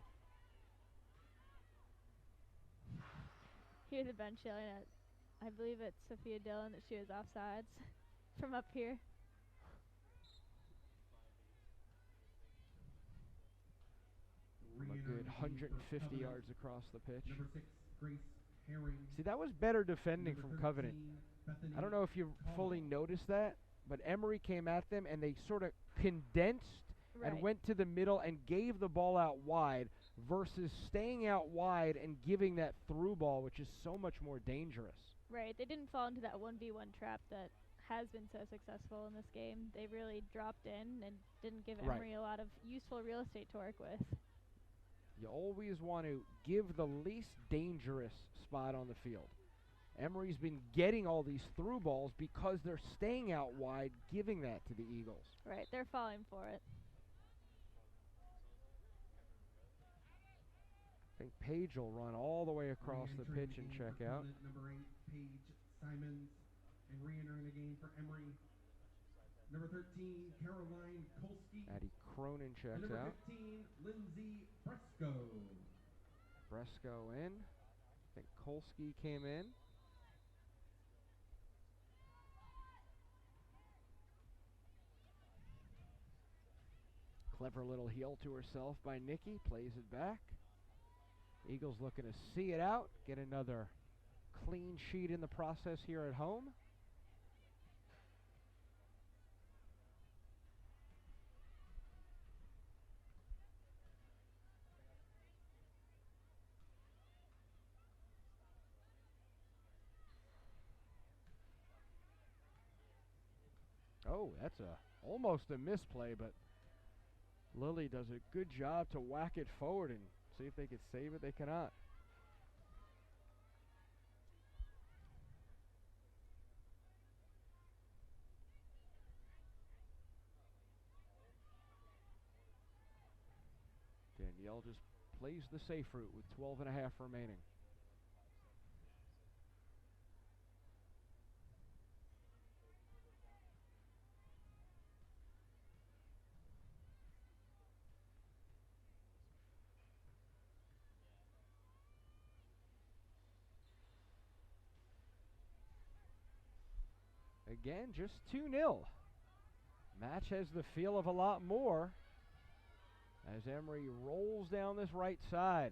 Here's the bench yelling at, I believe it's Sophia Dillon, that she was offsides from up here. From a good 150 yards across the pitch. Number 6, Grace Herring. See, that was better defending from Covenant. I don't know if you fully noticed that, but Emory came at them and they sort of condensed and went to the middle and gave the ball out wide versus staying out wide and giving that through ball, which is so much more dangerous. Right, they didn't fall into that 1v1 trap that has been so successful in this game. They really dropped in and didn't give Emory a lot of useful real estate to work with. You always want to give the least dangerous spot on the field. Emory's been getting all these through balls because they're staying out wide, giving that to the Eagles. Right, they're falling for it. I think Paige will run all the way across the pitch and check out. Number 8, Paige Simons, and re-entering the game for Emory. Number 13, Caroline Kolsky. Addie Cronin checks and out. Number 15, Lindsey Breskow. Breskow in. I think Kolsky came in. Clever little heel to herself by Nikki. Plays it back. Eagles looking to see it out. Get another clean sheet in the process here at home. Oh, that's almost a misplay, but Lily does a good job to whack it forward and see if they could save it. They cannot. Danielle just plays the safe route with 12 and a half remaining. Again, just 2-0. Match has the feel of a lot more as Emory rolls down this right side.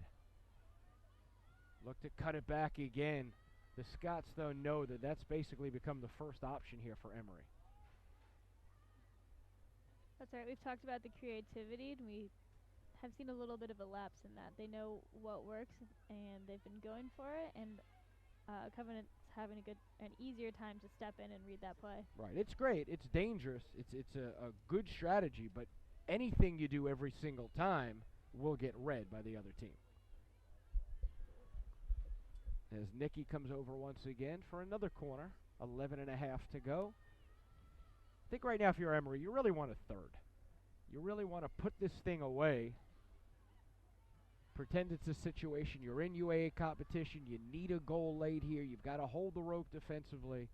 Look to cut it back again. The Scots, though, know that that's basically become the first option here for Emory. That's right. We've talked about the creativity, and we have seen a little bit of a lapse in that. They know what works, and they've been going for it, and Covenant's having an easier time to step in and read that play. Right. It's great. It's dangerous. It's a good strategy, but anything you do every single time will get read by the other team. As Nikki comes over once again for another corner, 11 and a half to go. I think right now if you're Emory, you really want a third. You really want to put this thing away. Pretend it's a situation. You're in UAA competition. You need a goal late here. You've got to hold the rope defensively.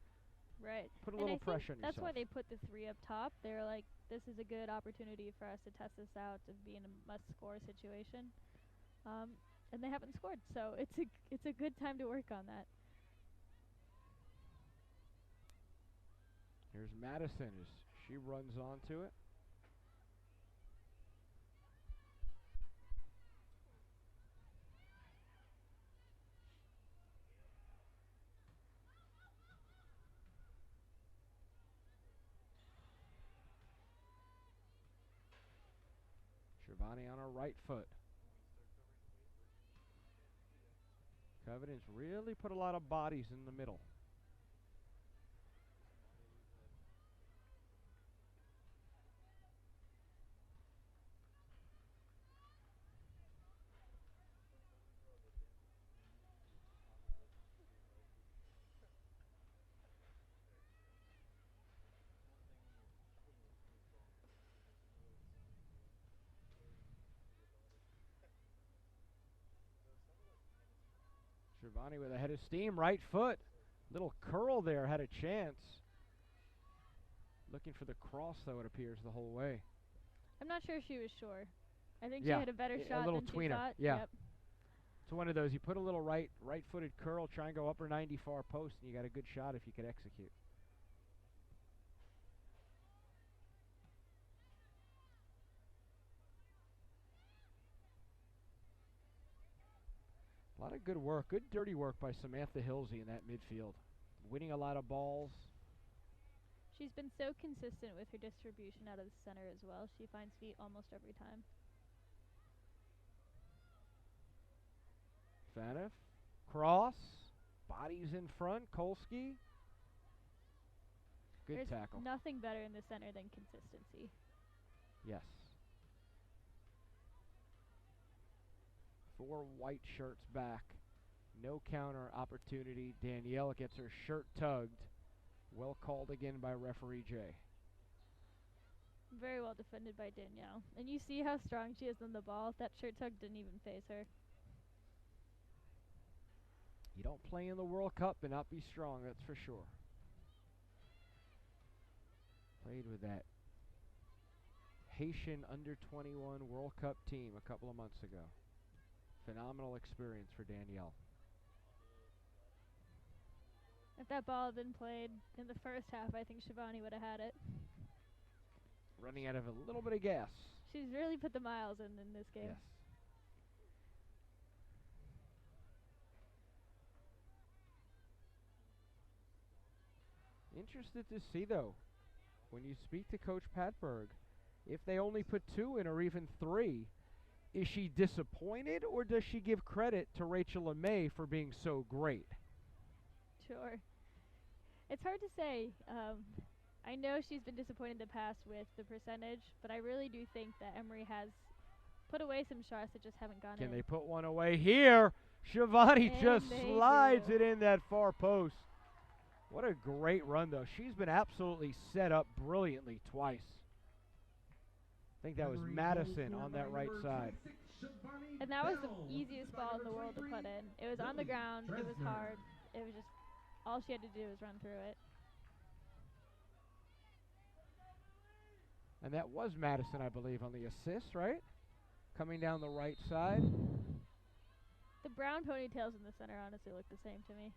Right. Put a little pressure on yourself. That's why they put the 3 up top. They're like, this is a good opportunity for us to test this out to be in a must-score situation. And they haven't scored, so it's a good time to work on that. Here's Madison as she runs onto it. Shivani on her right foot. Covenant's really put a lot of bodies in the middle. Shivani with a head of steam, right foot. Little curl there, had a chance. Looking for the cross, though, it appears, the whole way. I'm not sure she was sure. I think Yeah, she had a better a shot little than she tweener. thought. Yeah. Yep. It's one of those, you put a little right-footed curl, try and go upper 90 far post, and you got a good shot if you could execute. A lot of good work, good dirty work by Samantha Hilsey in that midfield. Winning a lot of balls. She's been so consistent with her distribution out of the center as well. She finds feet almost every time. Faneuf, cross, bodies in front, Kolsky. Good There's tackle. Nothing better in the center than consistency. Yes. 4 white shirts back. No counter opportunity. Danielle gets her shirt tugged. Well called again by referee Jay. Very well defended by Danielle. And you see how strong she is on the ball. That shirt tug didn't even phase her. You don't play in the World Cup and not be strong, that's for sure. Played with that Haitian under-21 World Cup team a couple of months ago. Phenomenal experience for Danielle. If that ball had been played in the first half, I think Shivani would have had it. Running out of a little bit of gas. She's really put the miles in this game. Yes. Interested to see, though, when you speak to Coach Patberg, if they only put 2 in or even 3, is she disappointed or does she give credit to Rachel LeMay for being so great? Sure. It's hard to say. I know she's been disappointed in the past with the percentage, but I really do think that Emory has put away some shots that just haven't gone in. Can they put one away here? Shivani And just they slides do. it in that far post. What a great run, though. She's been absolutely set up brilliantly twice. I think that was Madison on that right side. And that was the easiest ball in the world to put in. It was on the ground. It was hard. It was just all she had to do was run through it. And that was Madison, I believe, on the assist, right? Coming down the right side. The brown ponytails in the center honestly look the same to me.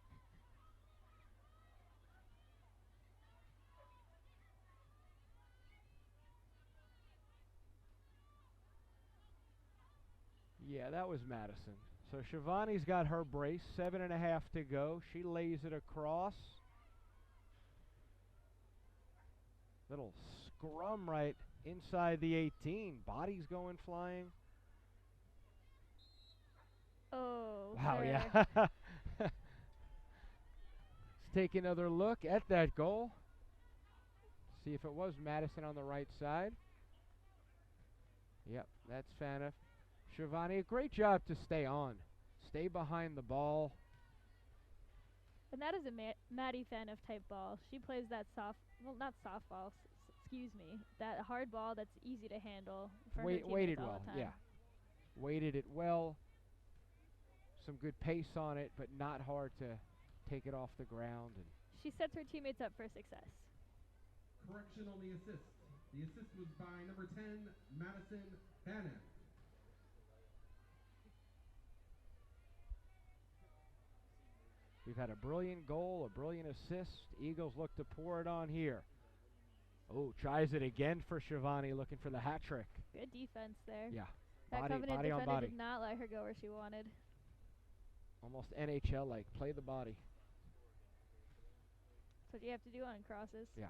Yeah, that was Madison. So Shivani's got her brace, 7.5 to go. She lays it across. Little scrum right inside the 18. Body's going flying. Oh. Wow, there. yeah. Let's take another look at that goal. See if it was Madison on the right side. Yep, that's Faneuf. Shivani, a great job to stay on. Stay behind the ball. And that is a Maddie Faneuf type ball. She plays that not softball, excuse me, that hard ball that's easy to handle for her teammates Weighted all well, the time. yeah. Weighted it well. Some good pace on it, but not hard to take it off the ground. And She sets her teammates up for success. Correction on the assist. The assist was by number 10, Madison Faneuf. we've had a brilliant goal, a brilliant assist. Eagles look to pour it on here. Oh, tries it again for Shivani, looking for the hat trick. Good defense there. Yeah. That Body Covenant on defender body. did not let her go where she wanted. Almost NHL-like. Play the body. That's what you have to do on crosses. Yeah.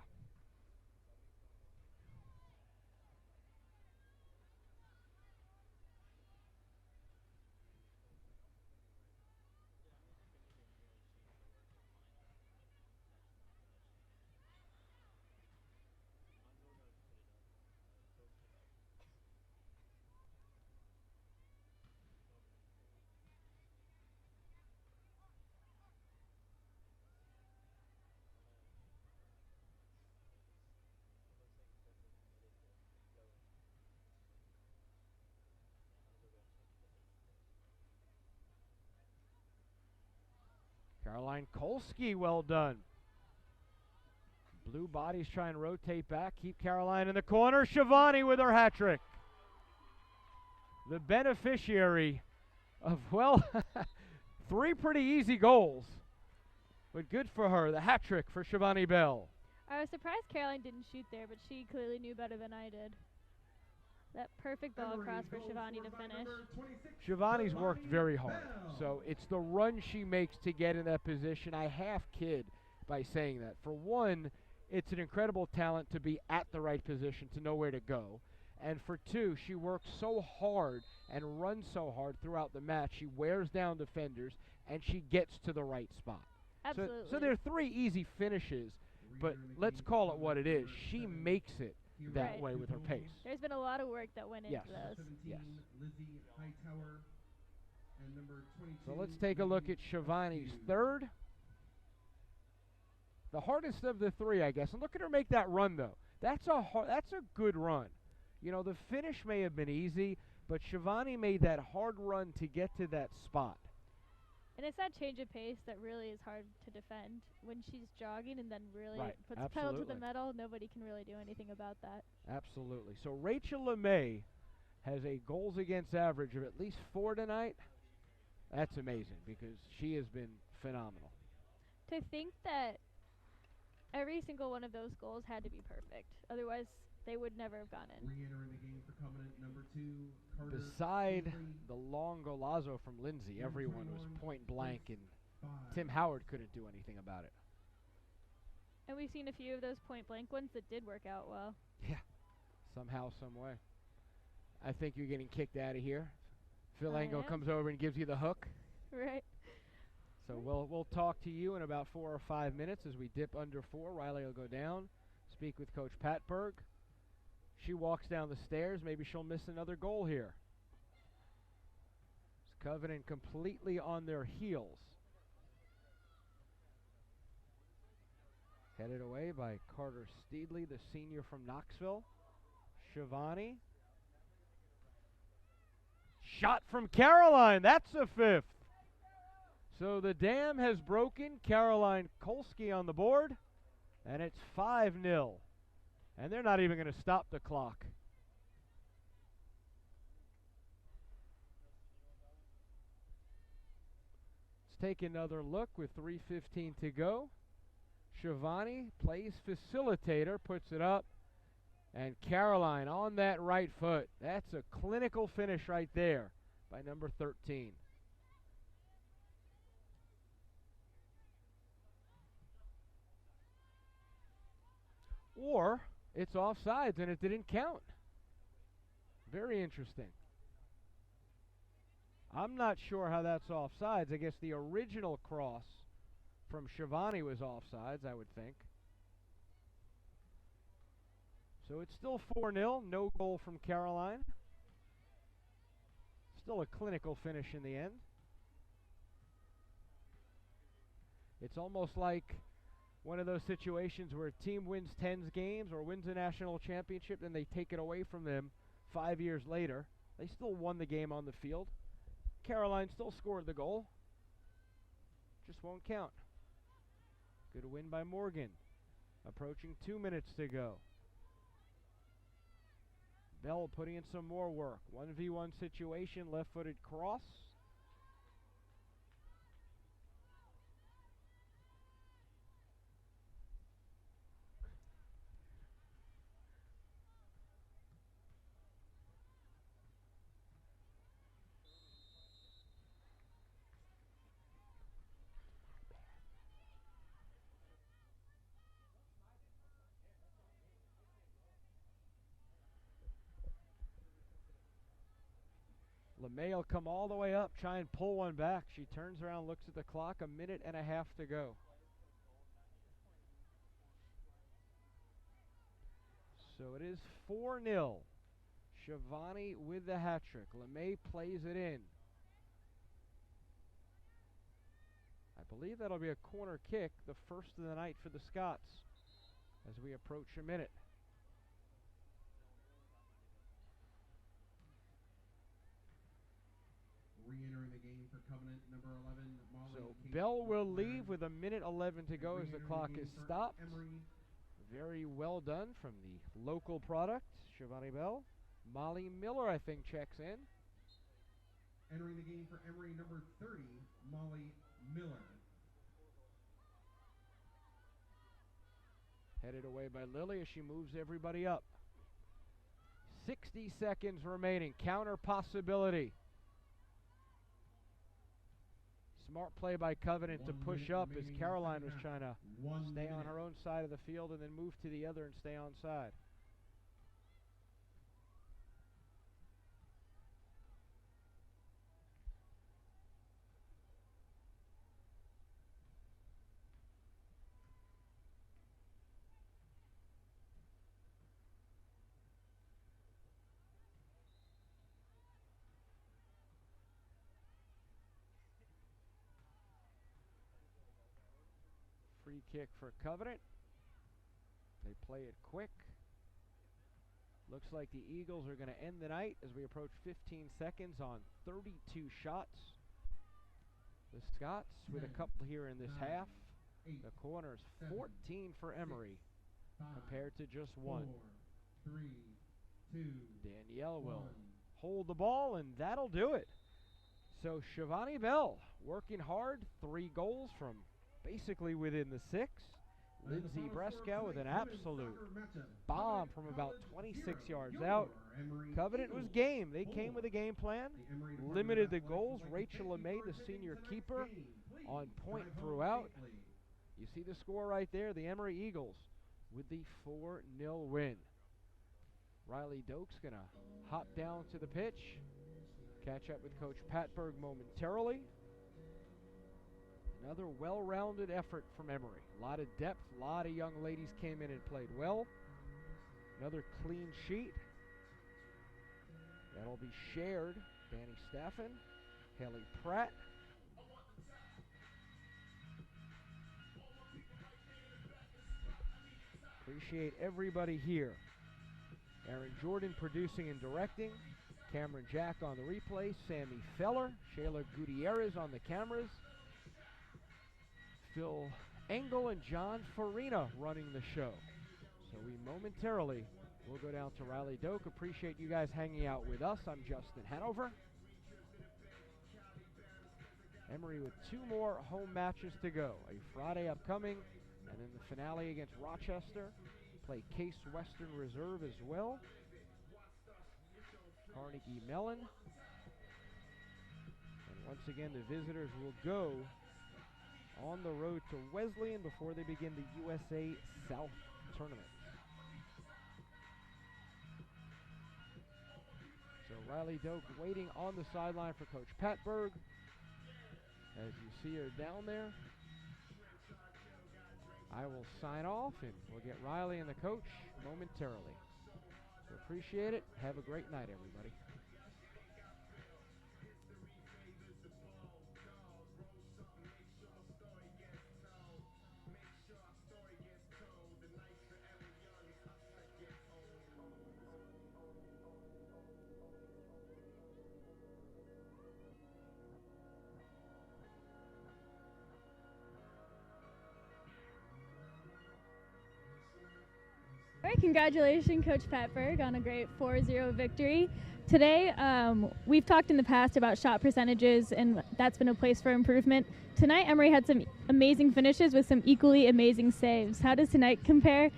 Caroline Kolsky, well done. Blue bodies try and rotate back, keep Caroline in the corner. Shivani with her hat trick. The beneficiary of, well, 3 pretty easy goals. But good for her, the hat trick for Shivani Bell. I was surprised Caroline didn't shoot there, but she clearly knew better than I did. That perfect ball across for Shivani to finish. Shivani's worked very hard, so it's the run she makes to get in that position. I half kid by saying that. For one, it's an incredible talent to be at the right position, to know where to go. And for two, she works so hard and runs so hard throughout the match. She wears down defenders, and she gets to the right spot. Absolutely. So there are 3 easy finishes, but let's call it what it is. She makes it that way with her pace. There's been a lot of work that went into those. Yes. Lizzie Hightower and number 22. So let's take a look at Shivani's third. The hardest of the 3, I guess. And look at her make that run, though. That's a good run. You know, the finish may have been easy, but Shivani made that hard run to get to that spot. And it's that change of pace that really is hard to defend. When she's jogging and then really puts pedal to the metal, nobody can really do anything about that. Absolutely. So Rachel LeMay has a goals against average of at least 4 tonight. That's amazing because she has been phenomenal. To think that every single one of those goals had to be perfect. Otherwise, they would never have gone in. Re-entering the game for Covenant, number 2, Carter. Beside the long golazo from Lindsey, everyone was point blank, and Tim Howard couldn't do anything about it. And we've seen a few of those point blank ones that did work out well. Yeah, somehow, some way. I think you're getting kicked out of here. Phil Ango comes over and gives you the hook. Right. So we'll talk to you in about 4 or 5 minutes as we dip under 4. Riley will go down, speak with Coach Patberg. She walks down the stairs. Maybe she'll miss another goal here. It's Covenant completely on their heels. Headed away by Carter Steedley, the senior from Knoxville. Shivani. Shot from Caroline. That's a 5th. So the dam has broken. Caroline Kolsky on the board. And it's 5-0. And they're not even going to stop the clock. Let's take another look with 3:15 to go. Shivani plays facilitator, puts it up. And Caroline on that right foot. That's a clinical finish right there by number 13. Or it's offsides and it didn't count. Very interesting. I'm not sure how that's offsides. I guess the original cross from Shivani was offsides, I would think. So it's still 4-0. No goal from Caroline. Still a clinical finish in the end. It's almost like one of those situations where a team wins 10 games or wins a national championship, then they take it away from them 5 years later. They still won the game on the field. Caroline still scored the goal. Just won't count. Good win by Morgan. Approaching 2 minutes to go. Bell putting in some more work. 1v1 situation, left-footed cross. LeMay will come all the way up, try and pull one back. She turns around, looks at the clock, 1.5 minutes to go. So it is 4-0. Shivani with the hat trick. LeMay plays it in. I believe that'll be a corner kick, the first of the night for the Scots, as we approach a minute. Re-entering the game for Covenant, number 11, Molly. So Kate Bell will Blair. leave with 1:11 to go as the clock is stopped. Emory. Very well done from the local product, Shivani Bell. Molly Miller, I think, checks in. Entering the game for Emory, number 30, Molly Miller. Headed away by Lily as she moves everybody up. 60 seconds remaining. Counter possibility. Smart play by Covenant to push up as Caroline was trying to stay on her own side of the field and then move to the other and stay on side. Free kick for Covenant. They play it quick. Looks like the Eagles are going to end the night as we approach 15 seconds on 32 shots. The Scots with a couple here in this half. The corners 14 for Emory compared to just 1. 4, 3, 2, Danielle will 1. hold the ball, and that'll do it. So Shivani Bell working hard, 3 goals from basically within the 6. Lindsey Breskow with an absolute bomb from about 26 yards out. Covenant was game. They came with a game plan, limited the goals. Rachel LeMay, the senior keeper, on point throughout. You see the score right there, the Emory Eagles with the 4-0 win. Riley Doak's going to hop down to the pitch, catch up with Coach Patberg momentarily. Another well-rounded effort from Emory. A lot of depth, a lot of young ladies came in and played well. Another clean sheet. That'll be shared. Danny Staffen, Haley Pratt. Appreciate everybody here. Aaron Jordan producing and directing. Cameron Jack on the replay. Sammy Feller. Shayla Gutierrez on the cameras. Phil Engel and John Farina running the show. So we momentarily will go down to Riley Doak. Appreciate you guys hanging out with us. I'm Justin Hanover. Emory with 2 more home matches to go. A Friday upcoming, and then the finale against Rochester. Play Case Western Reserve as well. Carnegie Mellon. And once again, the visitors will go on the road to Wesleyan before they begin the USA South Tournament. So Riley Doak waiting on the sideline for Coach Patberg. As you see her down there, I will sign off and we'll get Riley and the coach momentarily. So appreciate it. Have a great night, everybody. All right, congratulations, Coach Patberg, on a great 4-0 victory. Today, we've talked in the past about shot percentages, and that's been a place for improvement. Tonight, Emory had some amazing finishes with some equally amazing saves. How does tonight compare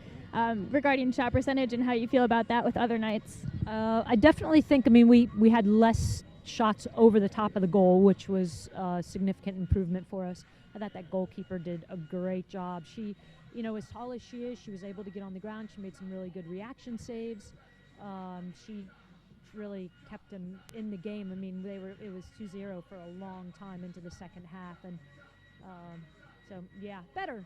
regarding shot percentage, and how you feel about that with other nights? I definitely think, we had less shots over the top of the goal, which was a significant improvement for us. I thought that goalkeeper did a great job. She, as tall as she is, she was able to get on the ground. She made some really good reaction saves. She really kept them in the game. It was 2-0 for a long time into the second half, and so yeah, better,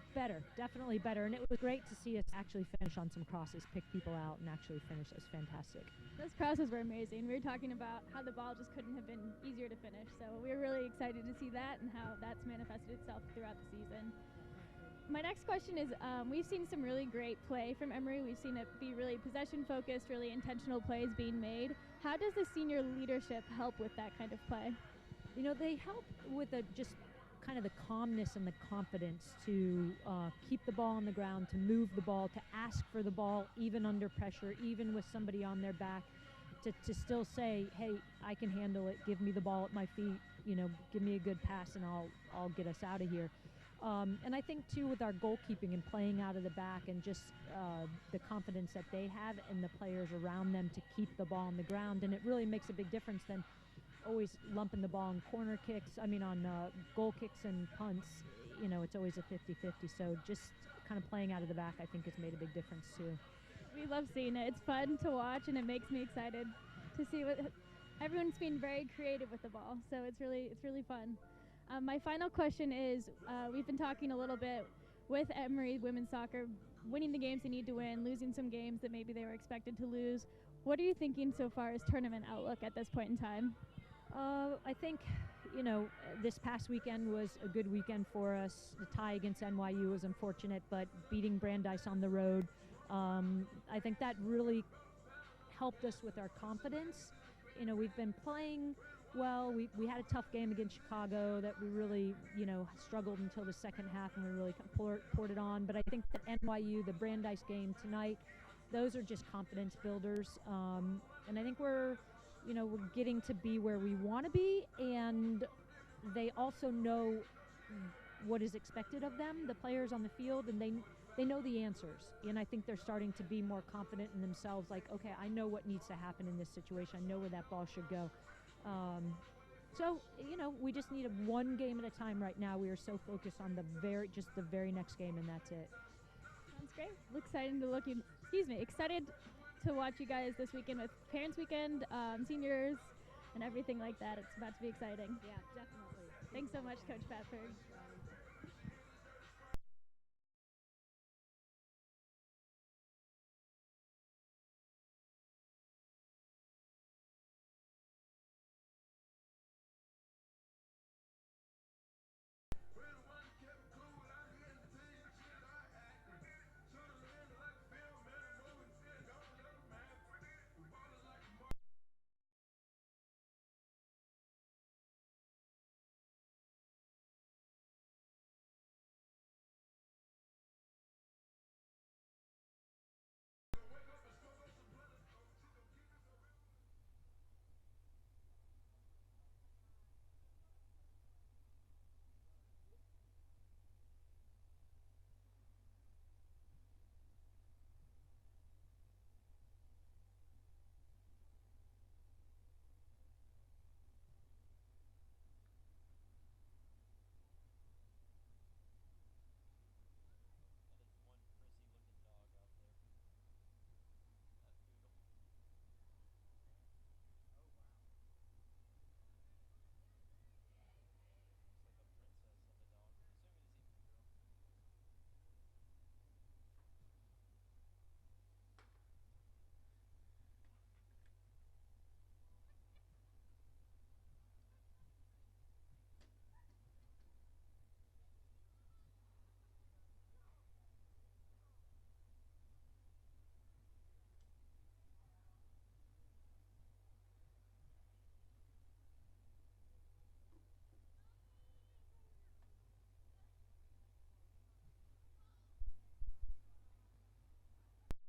definitely better. And it was great to see us actually finish on some crosses, pick people out, and actually finish. That was fantastic. Those crosses were amazing. We were talking about how the ball just couldn't have been easier to finish. So we were really excited to see that and how that's manifested itself throughout the season. My next question is, we've seen some really great play from Emory. We've seen it be really possession-focused, really intentional plays being made. How does the senior leadership help with that kind of play? they help with just kind of the calmness and the confidence to keep the ball on the ground, to move the ball, to ask for the ball even under pressure, even with somebody on their back, to still say, hey, I can handle it, give me the ball at my feet, give me a good pass and I'll get us out of here. And I think too with our goalkeeping and playing out of the back and just the confidence that they have and the players around them to keep the ball on the ground, and it really makes a big difference than always lumping the ball on on goal kicks and punts. It's always a 50-50, so just kind of playing out of the back I think has made a big difference too. We love seeing it. It's fun to watch, and it makes me excited to see what everyone's being very creative with the ball. So it's really fun. My final question is, we've been talking a little bit with Emory women's soccer, winning the games they need to win, losing some games that maybe they were expected to lose. What are you thinking so far as tournament outlook at this point in time? I think, this past weekend was a good weekend for us. The tie against NYU was unfortunate, but beating Brandeis on the road, I think that really helped us with our confidence. We've been playing well. We had a tough game against Chicago that we really, struggled until the second half, and we really poured it on. But I think that NYU, the Brandeis game tonight, those are just confidence builders. And I think we're getting to be where we want to be, and they also know what is expected of them, the players on the field, and they know the answers. And I think they're starting to be more confident in themselves, like, okay, I know what needs to happen in this situation. I know where that ball should go. So, we just need one game at a time right now. We are so focused on the very next game, and that's it. Sounds great. Excited to watch you guys this weekend with Parents Weekend, seniors, and everything like that. It's about to be exciting. Yeah, definitely. Thanks so much, Coach Patford.